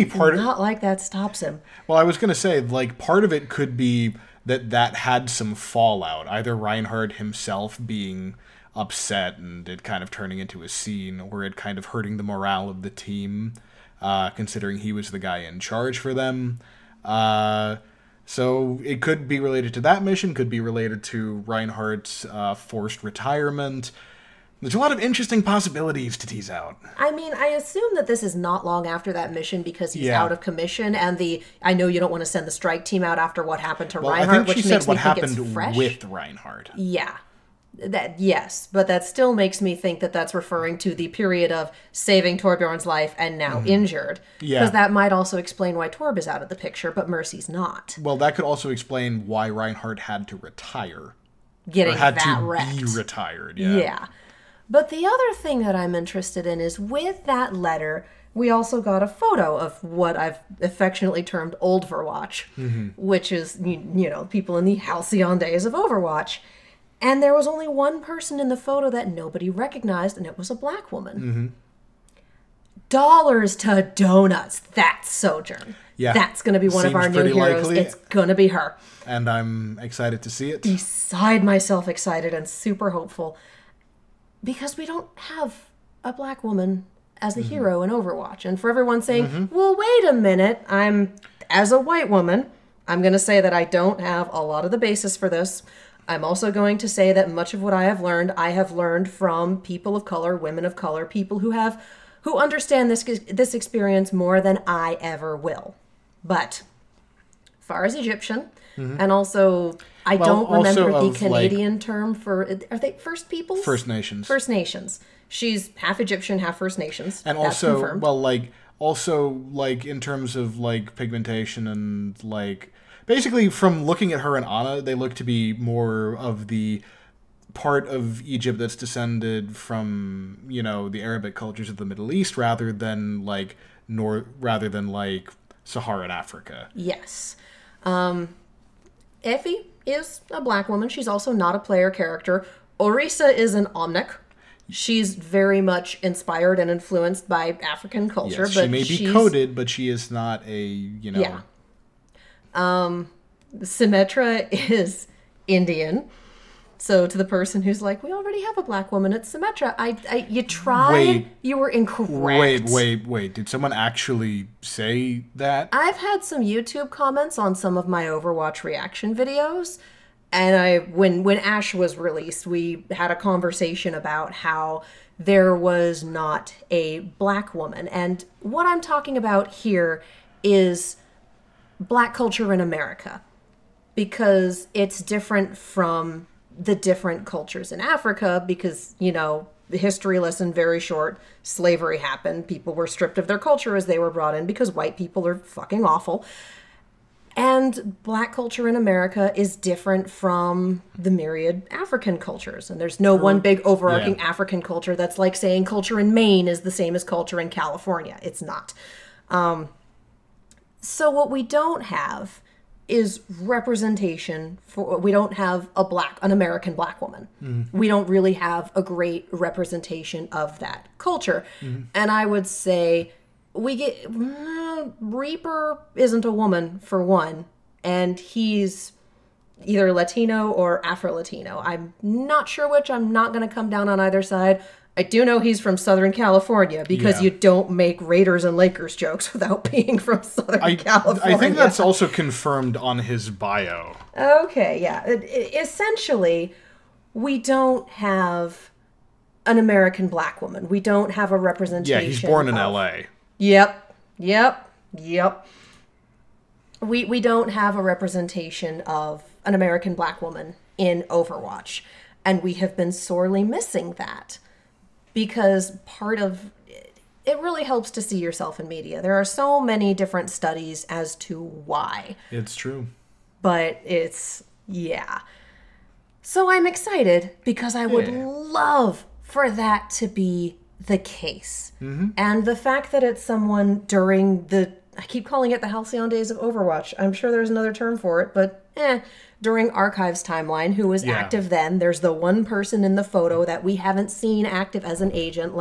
part of... Not like that stops him. Well, I was going to say, part of it could be that had some fallout. Either Reinhardt himself being upset and it kind of turning into a scene, or it kind of hurting the morale of the team, considering he was the guy in charge for them. So it could be related to that mission, could be related to Reinhardt's forced retirement. There's a lot of interesting possibilities to tease out. I mean, I assume that this is not long after that mission because he's out of commission, and I know you don't want to send the strike team out after what happened to Reinhardt, which makes me think it's fresh. With Reinhardt. Yeah. Yes, but that still makes me think that that's referring to the period of saving Torbjorn's life and now injured. Yeah. Because that might also explain why Torb is out of the picture, but Mercy's not. Well, that could also explain why Reinhardt had to retire. Be retired, Yeah. But the other thing that I'm interested in is with that letter, we also got a photo of what I've affectionately termed Overwatch, which is, people in the halcyon days of Overwatch. And there was only one person in the photo that nobody recognized, and it was a black woman. Dollars to donuts. That's Sojourn. Yeah. That's going to be one of our new heroes. Likely. It's going to be her. And I'm excited to see it. Beside myself excited and super hopeful. Because we don't have a black woman as the hero in Overwatch. And for everyone saying, well, wait a minute, as a white woman, I'm going to say that I don't have a lot of the basis for this. I'm also going to say that much of what I have learned from people of color, women of color, people who understand this experience more than I ever will. But, far as Egyptian, and also I Well, don't remember also the of, Canadian term for... Are they First Peoples? First Nations. First Nations. She's half Egyptian, half First Nations. And That's also, confirmed. well, like in terms of like pigmentation and like basically from looking at her and Anna, they look to be more of the part of Egypt that's descended from, you know, the Arabic cultures of the Middle East rather than like Saharan Africa. Yes. Effie is a black woman. She's also not a player character. Orisa is an Omnic. She's very much inspired and influenced by African culture. Yes, but she may be coded, but she is not a, you know... Yeah. Symmetra is Indian. So to the person who's like, we already have a black woman, it's Symmetra. You tried, Wait. you were incorrect. Wait. Did someone actually say that? I've had some YouTube comments on some of my Overwatch reaction videos. And when Ash was released, we had a conversation about how there was not a black woman. And what I'm talking about here is black culture in America. Because it's different from the different cultures in Africa because, you know, the history lesson very short, slavery happened. People were stripped of their culture as they were brought in because white people are fucking awful. And black culture in America is different from the myriad African cultures. And there's no one big overarching African culture that's like saying culture in Maine is the same as culture in California. It's not. So what we don't have is representation for, we don't have an American black woman. We don't really have a great representation of that culture. And I would say we get Reaper isn't a woman for one, and he's either Latino or Afro-Latino. I'm not sure which. I'm not going to come down on either side. I do know he's from Southern California because you don't make Raiders and Lakers jokes without being from Southern California. I think that's also confirmed on his bio. Okay, yeah. Essentially, we don't have an American black woman. We don't have a representation. Yeah, he's born in LA. Yep. We don't have a representation of an American black woman in Overwatch. And we have been sorely missing that. Because part of it really helps to see yourself in media. There are so many different studies as to why. It's true. But yeah. So I'm excited because I would love for that to be the case. And the fact that it's someone during I keep calling it the halcyon days of Overwatch. I'm sure there's another term for it, but during Archives timeline, who was active then. There's the one person in the photo that we haven't seen active as an agent.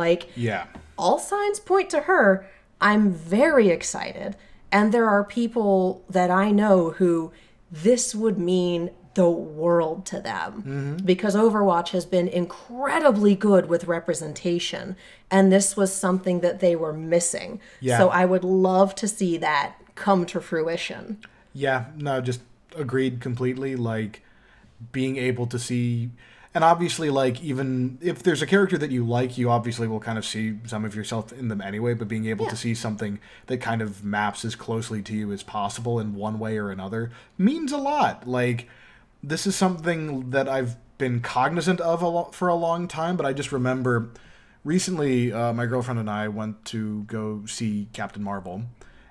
All signs point to her. I'm very excited. And there are people that I know who this would mean the world to them. Because Overwatch has been incredibly good with representation. And this was something that they were missing. So I would love to see that come to fruition. Yeah, no, just agreed completely. Like, being able to see... And obviously, like, even if there's a character that you like, you obviously will kind of see some of yourself in them anyway, but being able to see something that kind of maps as closely to you as possible in one way or another means a lot. Like, this is something that I've been cognizant of for a long time, but I just remember recently my girlfriend and I went to go see Captain Marvel,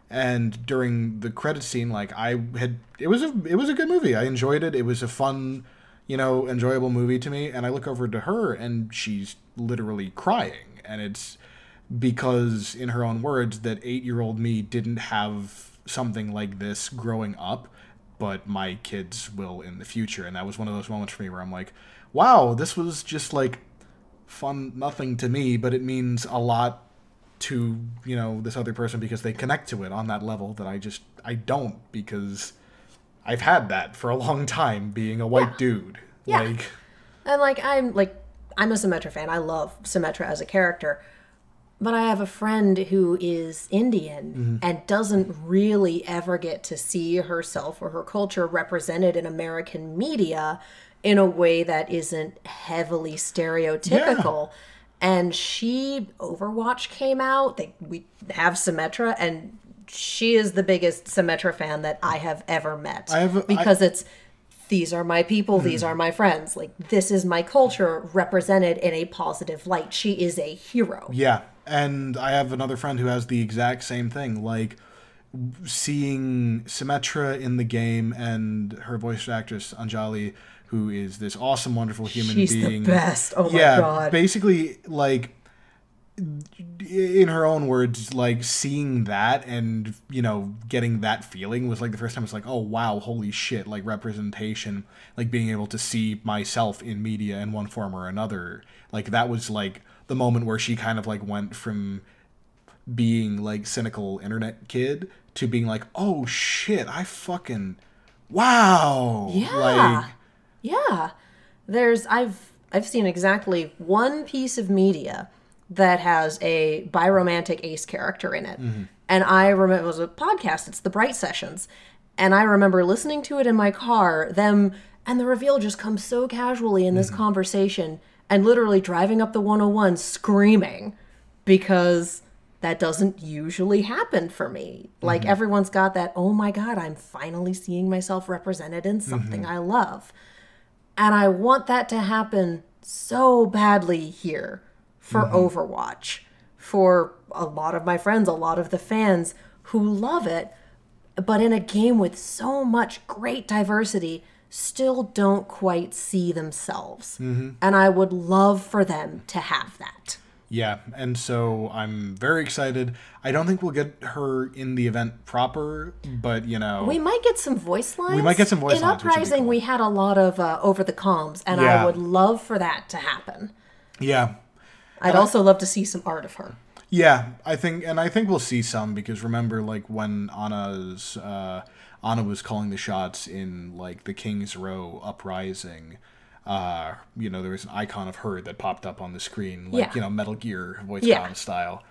and during the credits scene, like, it was a good movie. I enjoyed it. It was a fun, enjoyable movie to me, and I look over to her, and she's literally crying, and it's because, in her own words, that 8-year-old me didn't have something like this growing up, but my kids will in the future, and that was one of those moments for me where I'm like, wow, this was just, like, fun nothing to me, but it means a lot to, this other person because they connect to it on that level that I don't, because I've had that for a long time being a white dude. Yeah. And I'm a Symmetra fan. I love Symmetra as a character. But I have a friend who is Indian and doesn't really ever get to see herself or her culture represented in American media in a way that isn't heavily stereotypical. And Overwatch came out. We have Symmetra, and she is the biggest Symmetra fan that I have ever met. Because it's these are my people, these are my friends. Like, this is my culture represented in a positive light. She is a hero. Yeah, and I have another friend who has the exact same thing. Like, seeing Symmetra in the game and her voice actress, Anjali, who is this awesome, wonderful human being. She's the best. Oh my God. Basically, like, in her own words, like, seeing that and, you know, getting that feeling was like the first time it's like, oh wow, holy shit, like representation, like being able to see myself in media in one form or another. Like, that was like the moment where she kind of like went from being like cynical internet kid to being like, oh shit, I fucking wow. Yeah. Like, yeah. I've seen exactly one piece of media that has a biromantic ace character in it. And I remember, it was a podcast, it's the Bright Sessions. And I remember listening to it in my car, and the reveal just comes so casually in this conversation, and literally driving up the 101 screaming, because that doesn't usually happen for me. Like, everyone's got that, oh my God, I'm finally seeing myself represented in something I love. And I want that to happen so badly here for Overwatch, for a lot of my friends, a lot of the fans who love it, but in a game with so much great diversity, still don't quite see themselves. And I would love for them to have that. yeah, and so I'm very excited. I don't think we'll get her in the event proper, but, you know... We might get some voice lines. We might get some voice in lines, which would be Uprising, cool. we had a lot of over the comms, and I would love for that to happen. Yeah. I'd also love to see some art of her. Yeah, I think we'll see some, because remember, like, when Anna was calling the shots in, like, the King's Row Uprising, you know, there was an icon of her that popped up on the screen, like, you know, Metal Gear voice com style.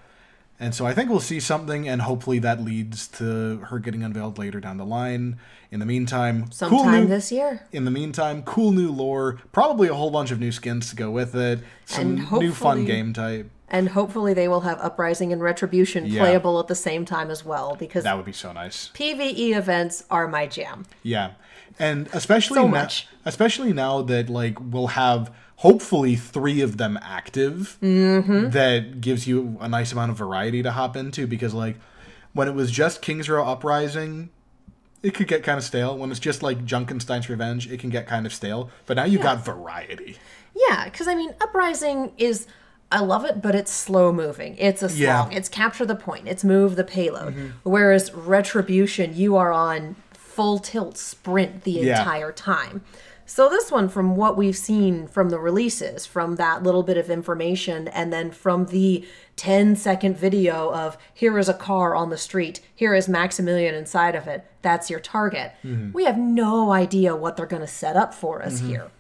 And so I think we'll see something, and hopefully that leads to her getting unveiled later down the line. In the meantime, Sometime this year. In the meantime, cool new lore, probably a whole bunch of new skins to go with it, some new fun game type. And hopefully they will have Uprising and Retribution playable at the same time as well, because that would be so nice. PvE events are my jam. Yeah. And especially now that, like, we'll have hopefully 3 of them active, that gives you a nice amount of variety to hop into, because, like, when it was just King's Row Uprising, it could get kind of stale. When it's just like Junkenstein's Revenge, it can get kind of stale. But now you've got variety. Yeah, because I mean, Uprising is, I love it, but it's slow moving. It's a slog. It's capture the point. It's move the payload. Whereas Retribution, you are on full tilt sprint the entire time. So this one, from what we've seen from the releases, from that little bit of information, and then from the 10-second video of, here is a car on the street, here is Maximilian inside of it, that's your target. We have no idea what they're going to set up for us here.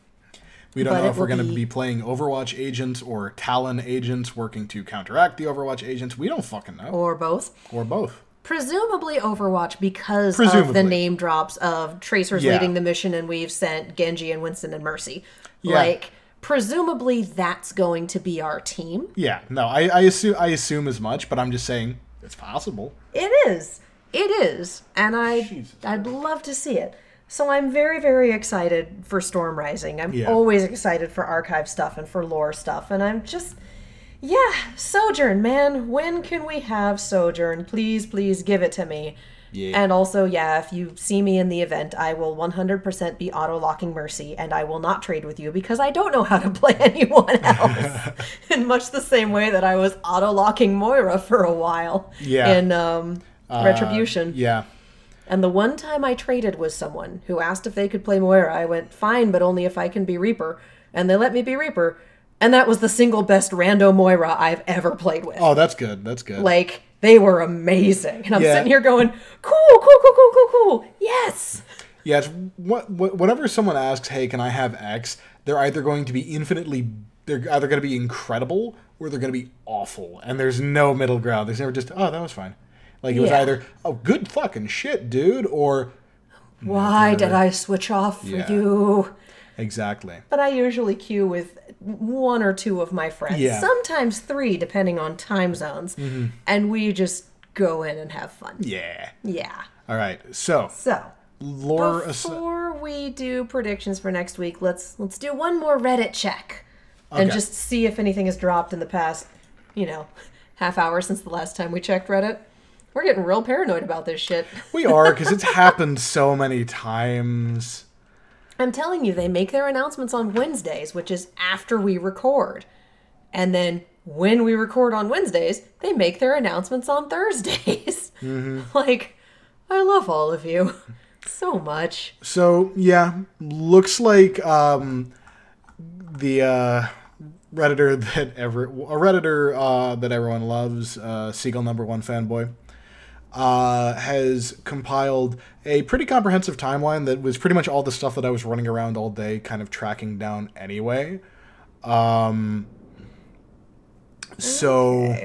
We don't know if we're going to be playing Overwatch agents or Talon agents working to counteract the Overwatch agents. We don't fucking know. Or both. Or both. Presumably Overwatch, because of the name drops of Tracer's leading the mission, and we've sent Genji and Winston and Mercy. Like, presumably that's going to be our team. Yeah, no, I assume as much, but I'm just saying it's possible. It is. It is. And I'd love to see it. So I'm very, very excited for Storm Rising. I'm always excited for archive stuff and for lore stuff. And I'm just... Yeah, Sojourn, man. When can we have Sojourn? Please, please give it to me. Yeah. And also, if you see me in the event, I will 100% be auto-locking Mercy, and I will not trade with you because I don't know how to play anyone else. In much the same way that I was auto-locking Moira for a while in Retribution. And the one time I traded with someone who asked if they could play Moira, I went, fine, but only if I can be Reaper. And they let me be Reaper. And that was the single best rando Moira I've ever played with. Oh, that's good. That's good. Like, they were amazing. And I'm sitting here going, cool. Yes. Yeah, it's whenever someone asks, hey, can I have X? They're either going to be incredible or they're going to be awful. And there's no middle ground. There's never just, oh, that was fine. Like, it was either, oh, good fucking shit, dude, or... Why did I switch off for you? Exactly. But I usually queue with 1 or 2 of my friends. Sometimes 3, depending on time zones. And we just go in and have fun. Yeah. Yeah. All right. So lore. Before we do predictions for next week, let's do one more Reddit check and just see if anything has dropped in the past, half hour since the last time we checked Reddit. We're getting real paranoid about this shit. We are, because it's happened so many times. I'm telling you, they make their announcements on Wednesdays, which is after we record. And then when we record on Wednesdays, they make their announcements on Thursdays. Mm-hmm. Like, I love all of you so much. So, yeah, looks like the Redditor that everyone loves, Seagull #1 fanboy, has compiled a pretty comprehensive timeline that was pretty much all the stuff that I was running around all day kind of tracking down anyway. So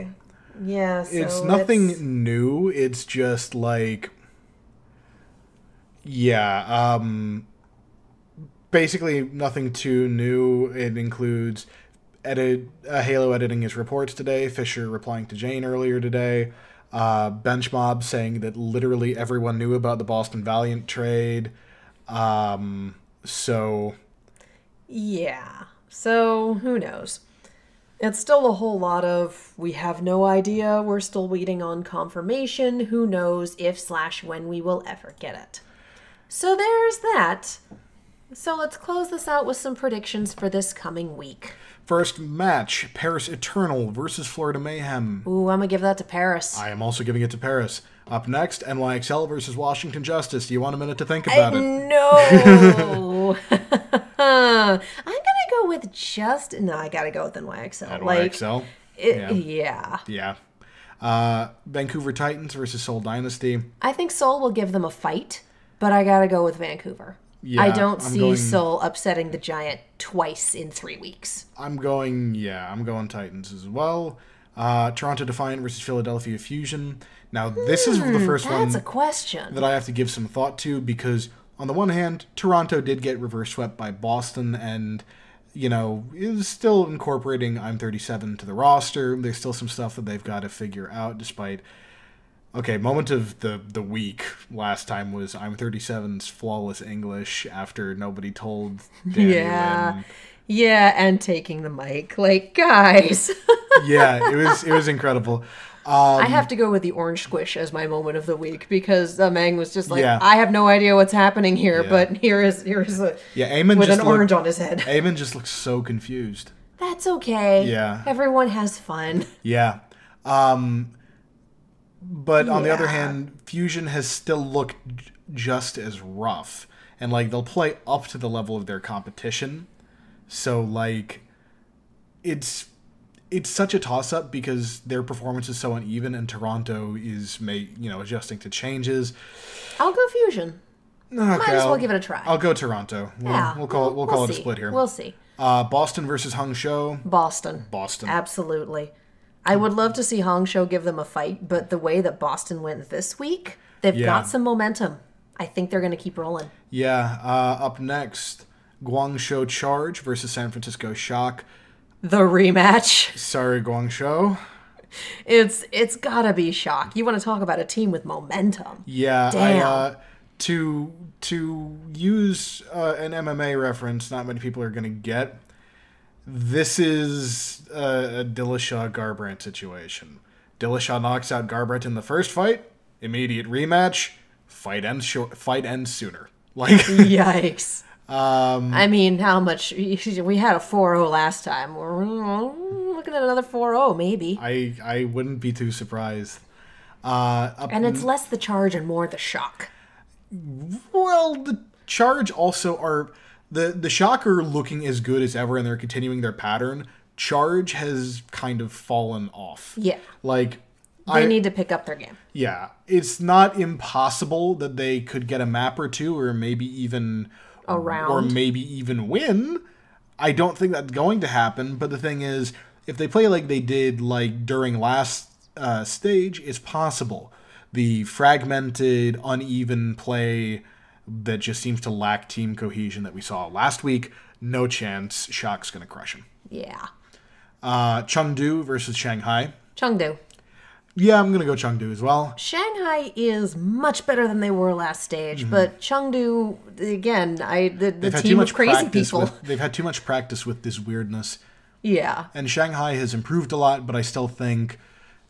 yeah, it's nothing new. It's just like, basically nothing too new. It includes Halo editing his reports today, Fischer replying to Jane earlier today, Benchmob saying that literally everyone knew about the Boston Valiant trade. So who knows? It's still a whole lot of, we have no idea, we're still waiting on confirmation, who knows if/when we will ever get it. So there's that. So let's close this out with some predictions for this coming week. First match, Paris Eternal versus Florida Mayhem. Ooh, I'm going to give that to Paris. I am also giving it to Paris. Up next, NYXL versus Washington Justice. Do you want a minute to think about it? No! I'm going to go with No, I got to go with NYXL. NYXL? Yeah. Vancouver Titans versus Seoul Dynasty. I think Seoul will give them a fight, but I got to go with Vancouver. Yeah, I don't see Seoul upsetting the Giant twice in 3 weeks. I'm going Titans as well. Toronto Defiant versus Philadelphia Fusion. Now, this is the first one that's a question that I have to give some thought to, because on the one hand, Toronto did get reverse swept by Boston and, is still incorporating I'm 37 to the roster. There's still some stuff that they've got to figure out despite... Okay, moment of the week last time was I'm 37's flawless English after nobody told Danny Lynn. Yeah, and taking the mic. Like, guys. Yeah, it was incredible. I have to go with the orange squish as my moment of the week because Mang was just like, I have no idea what's happening here, but here is Eamon with an orange on his head. Eamon just looks so confused. That's okay. Yeah. Everyone has fun. Yeah. But on the other hand, Fusion has still looked just as rough. And, they'll play up to the level of their competition. So, it's such a toss-up because their performance is so uneven and Toronto is, adjusting to changes. I'll go Fusion. Okay, Might as well give it a try. I'll go Toronto. We'll call it a split here. We'll see. Boston versus Hangzhou. Boston. Absolutely. I would love to see Hangzhou give them a fight, but the way that Boston went this week, they've got some momentum. I think they're going to keep rolling. Yeah. Up next, Guangzhou Charge versus San Francisco Shock. The rematch. Sorry, Guangzhou. It's got to be Shock. You want to talk about a team with momentum. Yeah. Damn. To use an MMA reference not many people are going to get, this is a Dillashaw-Garbrandt situation. Dillashaw knocks out Garbrandt in the first fight. Immediate rematch. Fight ends sooner. Yikes. I mean, how much... We had a 4-0 last time. We're looking at another 4-0, maybe. I wouldn't be too surprised. And it's less the Charge and more the Shock. Well, the Charge also are... The Shock are looking as good as ever, and they're continuing their pattern. Charge has kind of fallen off. Yeah. They need to pick up their game. Yeah. It's not impossible that they could get a map or two, or maybe even... a round. Or maybe even win. I don't think that's going to happen, but the thing is, if they play like they did during last stage, it's possible. The fragmented, uneven play... that just seems to lack team cohesion that we saw last week. No chance. Shock's going to crush him. Yeah. Chengdu versus Shanghai. Chengdu. Yeah, I'm going to go Chengdu as well. Shanghai is much better than they were last stage, but Chengdu, again, the team of crazy people. They've had too much practice with this weirdness. Yeah. And Shanghai has improved a lot, but I still think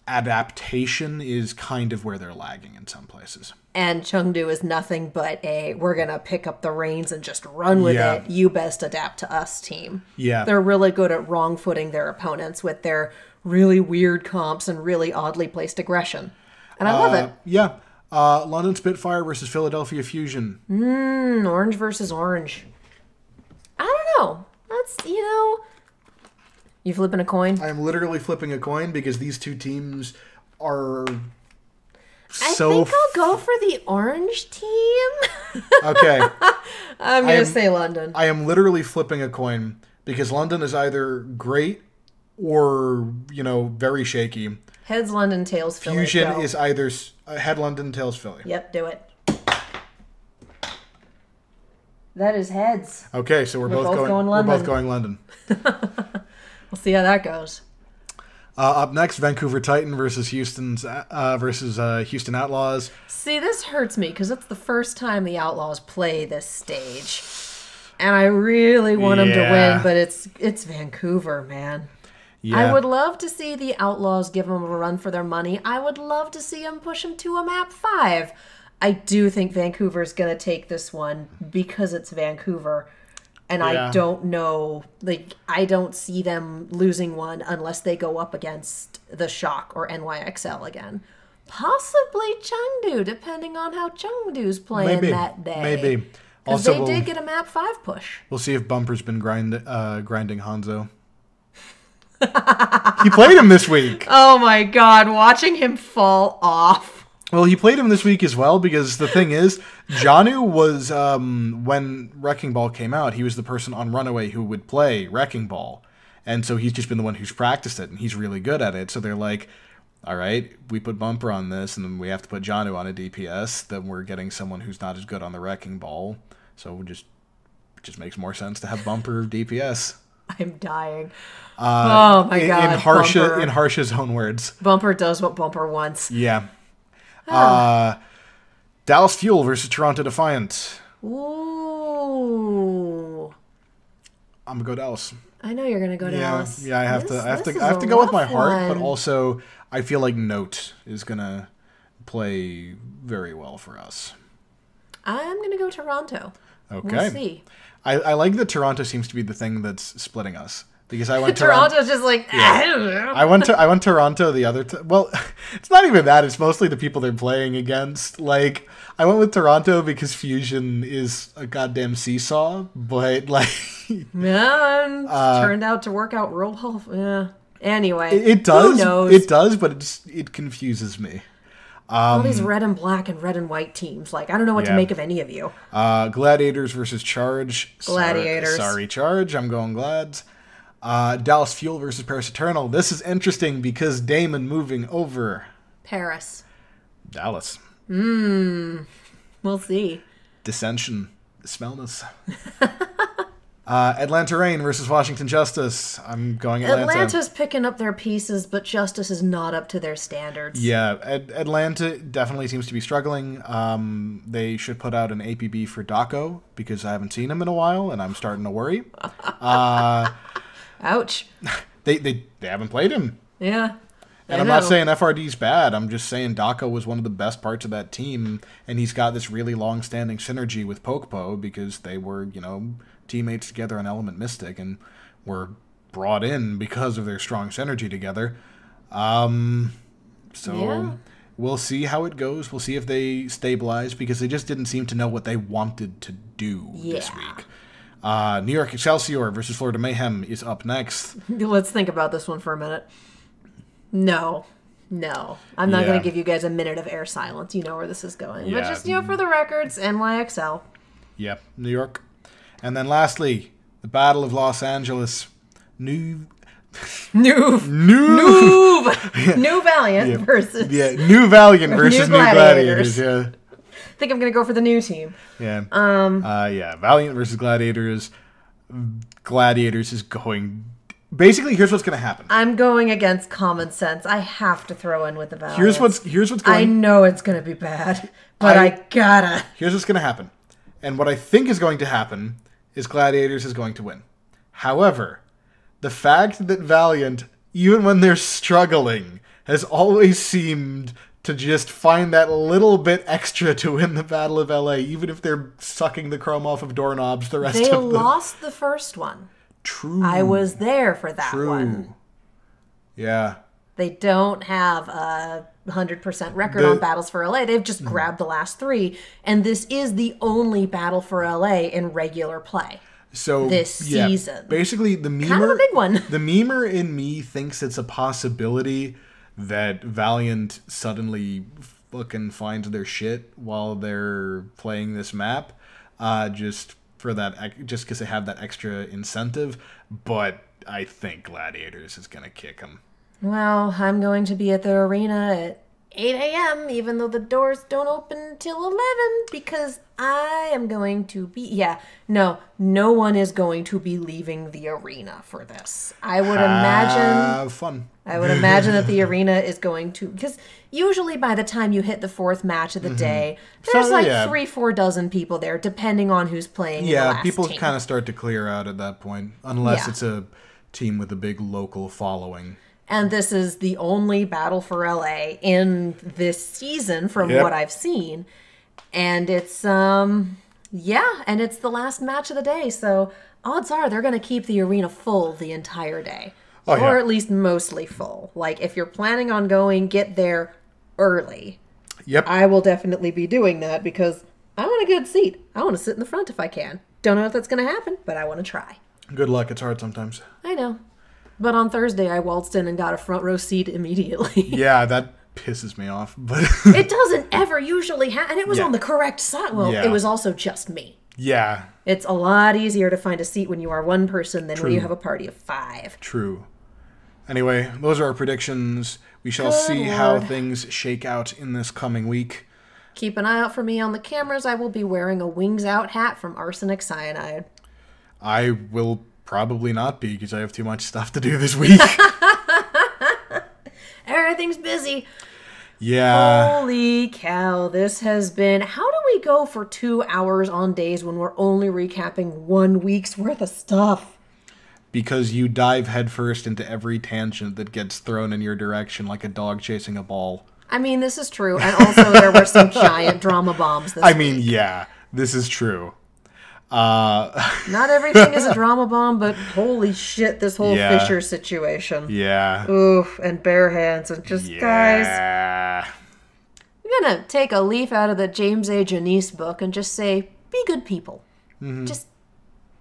adaptation is kind of where they're lagging in some places. And Chengdu is nothing but we're going to pick up the reins and just run with it. You best adapt to us team. Yeah. They're really good at wrong-footing their opponents with their really weird comps and really oddly placed aggression. And I love it. Yeah. London Spitfire versus Philadelphia Fusion. Orange versus orange. I don't know. That's, You flipping a coin? I'm literally flipping a coin because these two teams are I think I'll go for the orange team. Okay. I'm going to say London. I am literally flipping a coin because London is either great or, very shaky. Heads London, tails Philly. Fusion is either head London, tails Philly. Yep, do it. That is heads. Okay, so we're both going London. We're both going London. We'll see how that goes. Up next, Vancouver Titan versus Houston Outlaws. See, this hurts me because it's the first time the Outlaws play this stage, and I really want them to win. But it's Vancouver, man. Yeah. I would love to see the Outlaws give them a run for their money. I would love to see them push them to a map 5. I do think Vancouver's going to take this one because it's Vancouver. And I don't know, I don't see them losing one unless they go up against the Shock or NYXL again. Possibly Chengdu, depending on how Chengdu's playing that day. Maybe. Because they did get a map 5 push. We'll see if Bumper's been grinding Hanzo. He played him this week. Oh my god, watching him fall off. Well, he played him this week as well because the thing is, Janu was, when Wrecking Ball came out, he was the person on Runaway who would play Wrecking Ball. And so he's just been the one who's practiced it, and he's really good at it. So they're like, all right, we put Bumper on this, and then we have to put Janu on a DPS. Then we're getting someone who's not as good on the Wrecking Ball. So it just makes more sense to have Bumper DPS. I'm dying. Oh my god. In Harsha's own words. Bumper does what Bumper wants. Yeah. Dallas Fuel versus Toronto Defiant. Ooh. I'm gonna go Dallas. I know you're gonna go Dallas. Yeah, I have to go with my heart, but also I feel like Note is gonna play very well for us. I'm gonna go Toronto. Okay. We'll see. I like that Toronto seems to be the thing that's splitting us. Because I went Toronto's just like, I don't know. I went Toronto the other well, it's not even that, it's mostly the people they're playing against. Like, I went with Toronto because Fusion is a goddamn seesaw, but man, turned out to work out real well. Yeah. Anyway, it does. Who knows? It does, but it confuses me. All these red and black and red and white teams. I don't know what to make of any of you. Gladiators versus Charge. Gladiators. Sorry, Charge. I'm going Glads. Dallas Fuel versus Paris Eternal. This is interesting because Damon moving over. Paris. Dallas. We'll see. Dissension. Smellness. Atlanta Reign versus Washington Justice. I'm going Atlanta. Atlanta's picking up their pieces, but Justice is not up to their standards. Yeah, Atlanta definitely seems to be struggling. They should put out an APB for Daco because I haven't seen him in a while, and I'm starting to worry. Ouch. They haven't played him. Yeah. And I'm not saying FRD's bad. I'm just saying Daco was one of the best parts of that team, and he's got this really long-standing synergy with Pokpo because they were, teammates together on Element Mystic and were brought in because of their strong synergy together. We'll see how it goes. We'll see if they stabilize because they just didn't seem to know what they wanted to do this week. New York Excelsior versus Florida Mayhem is up next. Let's think about this one for a minute. No. I'm not going to give you guys a minute of air silence. You know where this is going. Yeah. But just, for the records, NYXL. Yeah, New York. And then lastly, the Battle of Los Angeles. New Valiant versus... Yeah, New Valiant versus New Gladiators. Yeah. I think I'm going to go for the new team. Yeah. Valiant versus Gladiators. Gladiators is going Basically, here's what's going to happen. I'm going against common sense. I have to throw in with the Valiant. Here's what's going. I know it's going to be bad, but I gotta. Here's what's going to happen, and what I think is going to happen is Gladiators is going to win. However, the fact that Valiant, even when they're struggling, has always seemed to just find that little bit extra to win the Battle of LA, even if they're sucking the chrome off of doorknobs the rest of them. They lost the first one. True. I was there for that one. Yeah. They don't have a 100% record on Battles for LA. They've just grabbed the last 3, and this is the only Battle for LA in regular play. So this season. Basically, the memer, kind of a big one. The memer in me thinks it's a possibility that Valiant suddenly fucking finds their shit while they're playing this map, just because they have that extra incentive. But I think Gladiators is gonna kick them. Well, I'm going to be at the arena at 8 a.m., even though the doors don't open until 11, because I am going to be... Yeah, no one is going to be leaving the arena for this. I would imagine... Have fun. I would imagine that the arena is going to... Because usually by the time you hit the 4th match of the day, there's 3-4 dozen people there, depending on who's playing in the last people team. kind of start to clear out at that point, unless it's a team with a big local following. And this is the only Battle for LA in this season from what I've seen. And it's, and it's the last match of the day. So odds are they're going to keep the arena full the entire day. Or at least mostly full. Like, if you're planning on going, get there early. Yep. I will definitely be doing that because I want a good seat. I want to sit in the front if I can. Don't know if that's going to happen, but I want to try. Good luck. It's hard sometimes. I know. But on Thursday, I waltzed in and got a front row seat immediately. Yeah, that pisses me off. But it doesn't ever usually happen. And it was on the correct side. Well, it was also just me. Yeah. It's a lot easier to find a seat when you are one person than when you have a party of 5. True. Anyway, those are our predictions. We shall see how things shake out in this coming week. Keep an eye out for me on the cameras. I will be wearing a Wings Out hat from Arsenic Cyanide. I will probably not be because I have too much stuff to do this week. Everything's busy. Yeah. Holy cow, this has been... How do we go for 2 hours on days when we're only recapping 1 week's worth of stuff? Because you dive headfirst into every tangent that gets thrown in your direction like a dog chasing a ball. I mean, this is true. And also there were some giant drama bombs this week. Yeah, this is true. Not everything is a drama bomb, but holy shit, this whole Fischer situation. Yeah. Oof, and Bearhands, and just, guys. I'm gonna take a leaf out of the James A. Janice book and just say, be good people. Mm-hmm. Just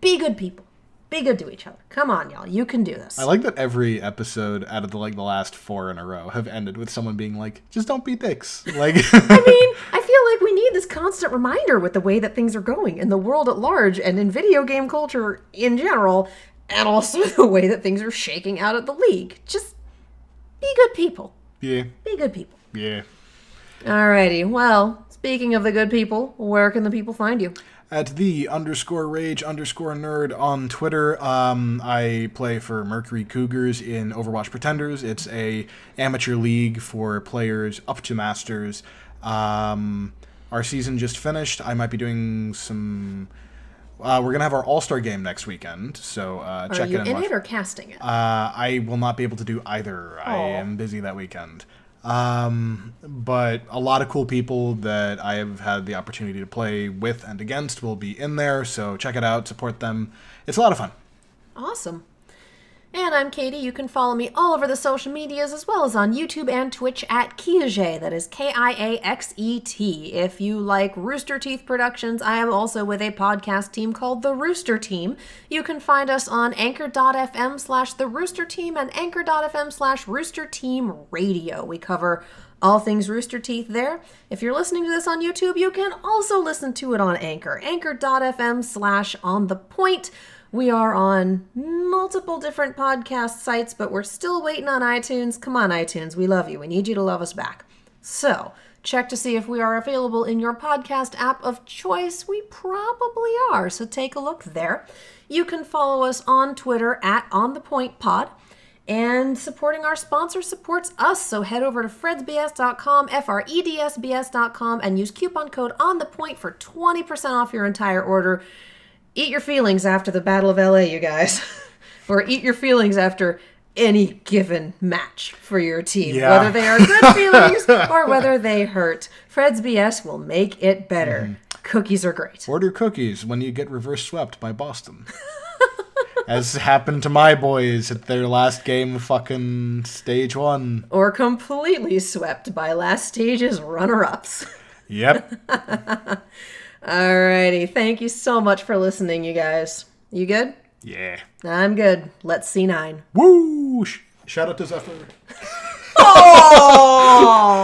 be good people. Be good to each other. Come on, y'all. You can do this. I like that every episode out of the last 4 in a row have ended with someone being like, just don't be dicks. Like, I mean, I feel like we need this constant reminder with the way that things are going in the world at large and in video game culture in general, and also the way that things are shaking out at the league. Just be good people. Yeah. Be good people. Yeah. Alrighty. Well, speaking of the good people, where can the people find you? At @the_rage_nerd on Twitter. I play for Mercury Cougars in Overwatch Pretenders. It's a amateur league for players up to masters. Our season just finished. I might be doing some... we're going to have our All-Star game next weekend, so check it out. Are you in it or casting it? I will not be able to do either. I am busy that weekend. But a lot of cool people that I have had the opportunity to play with and against will be in there, so check it out, support them. It's a lot of fun. Awesome. And I'm Katie. You can follow me all over the social medias as well as on YouTube and Twitch at Kiaxet. That is Kiaxet. If you like Rooster Teeth Productions, I am also with a podcast team called The Rooster Team. You can find us on anchor.fm/The Rooster Team and anchor.fm/Rooster Team Radio. We cover all things Rooster Teeth there. If you're listening to this on YouTube, you can also listen to it on Anchor. Anchor.fm/On The Point. We are on multiple different podcast sites, but we're still waiting on iTunes. Come on, iTunes. We love you. We need you to love us back. So, Check to see if we are available in your podcast app of choice. We probably are, so take a look there. You can follow us on Twitter at OnThePointPod. And supporting our sponsor supports us, so head over to fredsbs.com, fredsbs.com, and use coupon code ONTHEPOINT for 20% off your entire order. Eat your feelings after the Battle of LA, you guys. Or eat your feelings after any given match for your team. Yeah. Whether they are good feelings or whether they hurt. Fred's BS will make it better. Cookies are great. Order cookies when you get reverse swept by Boston. As happened to my boys at their last game of fucking Stage 1. Or completely swept by last stage's runner-ups. Yep. Alrighty, thank you so much for listening, you guys. You good? Yeah. I'm good. Let's C9. Woo! Shout out to Zephyr. Oh!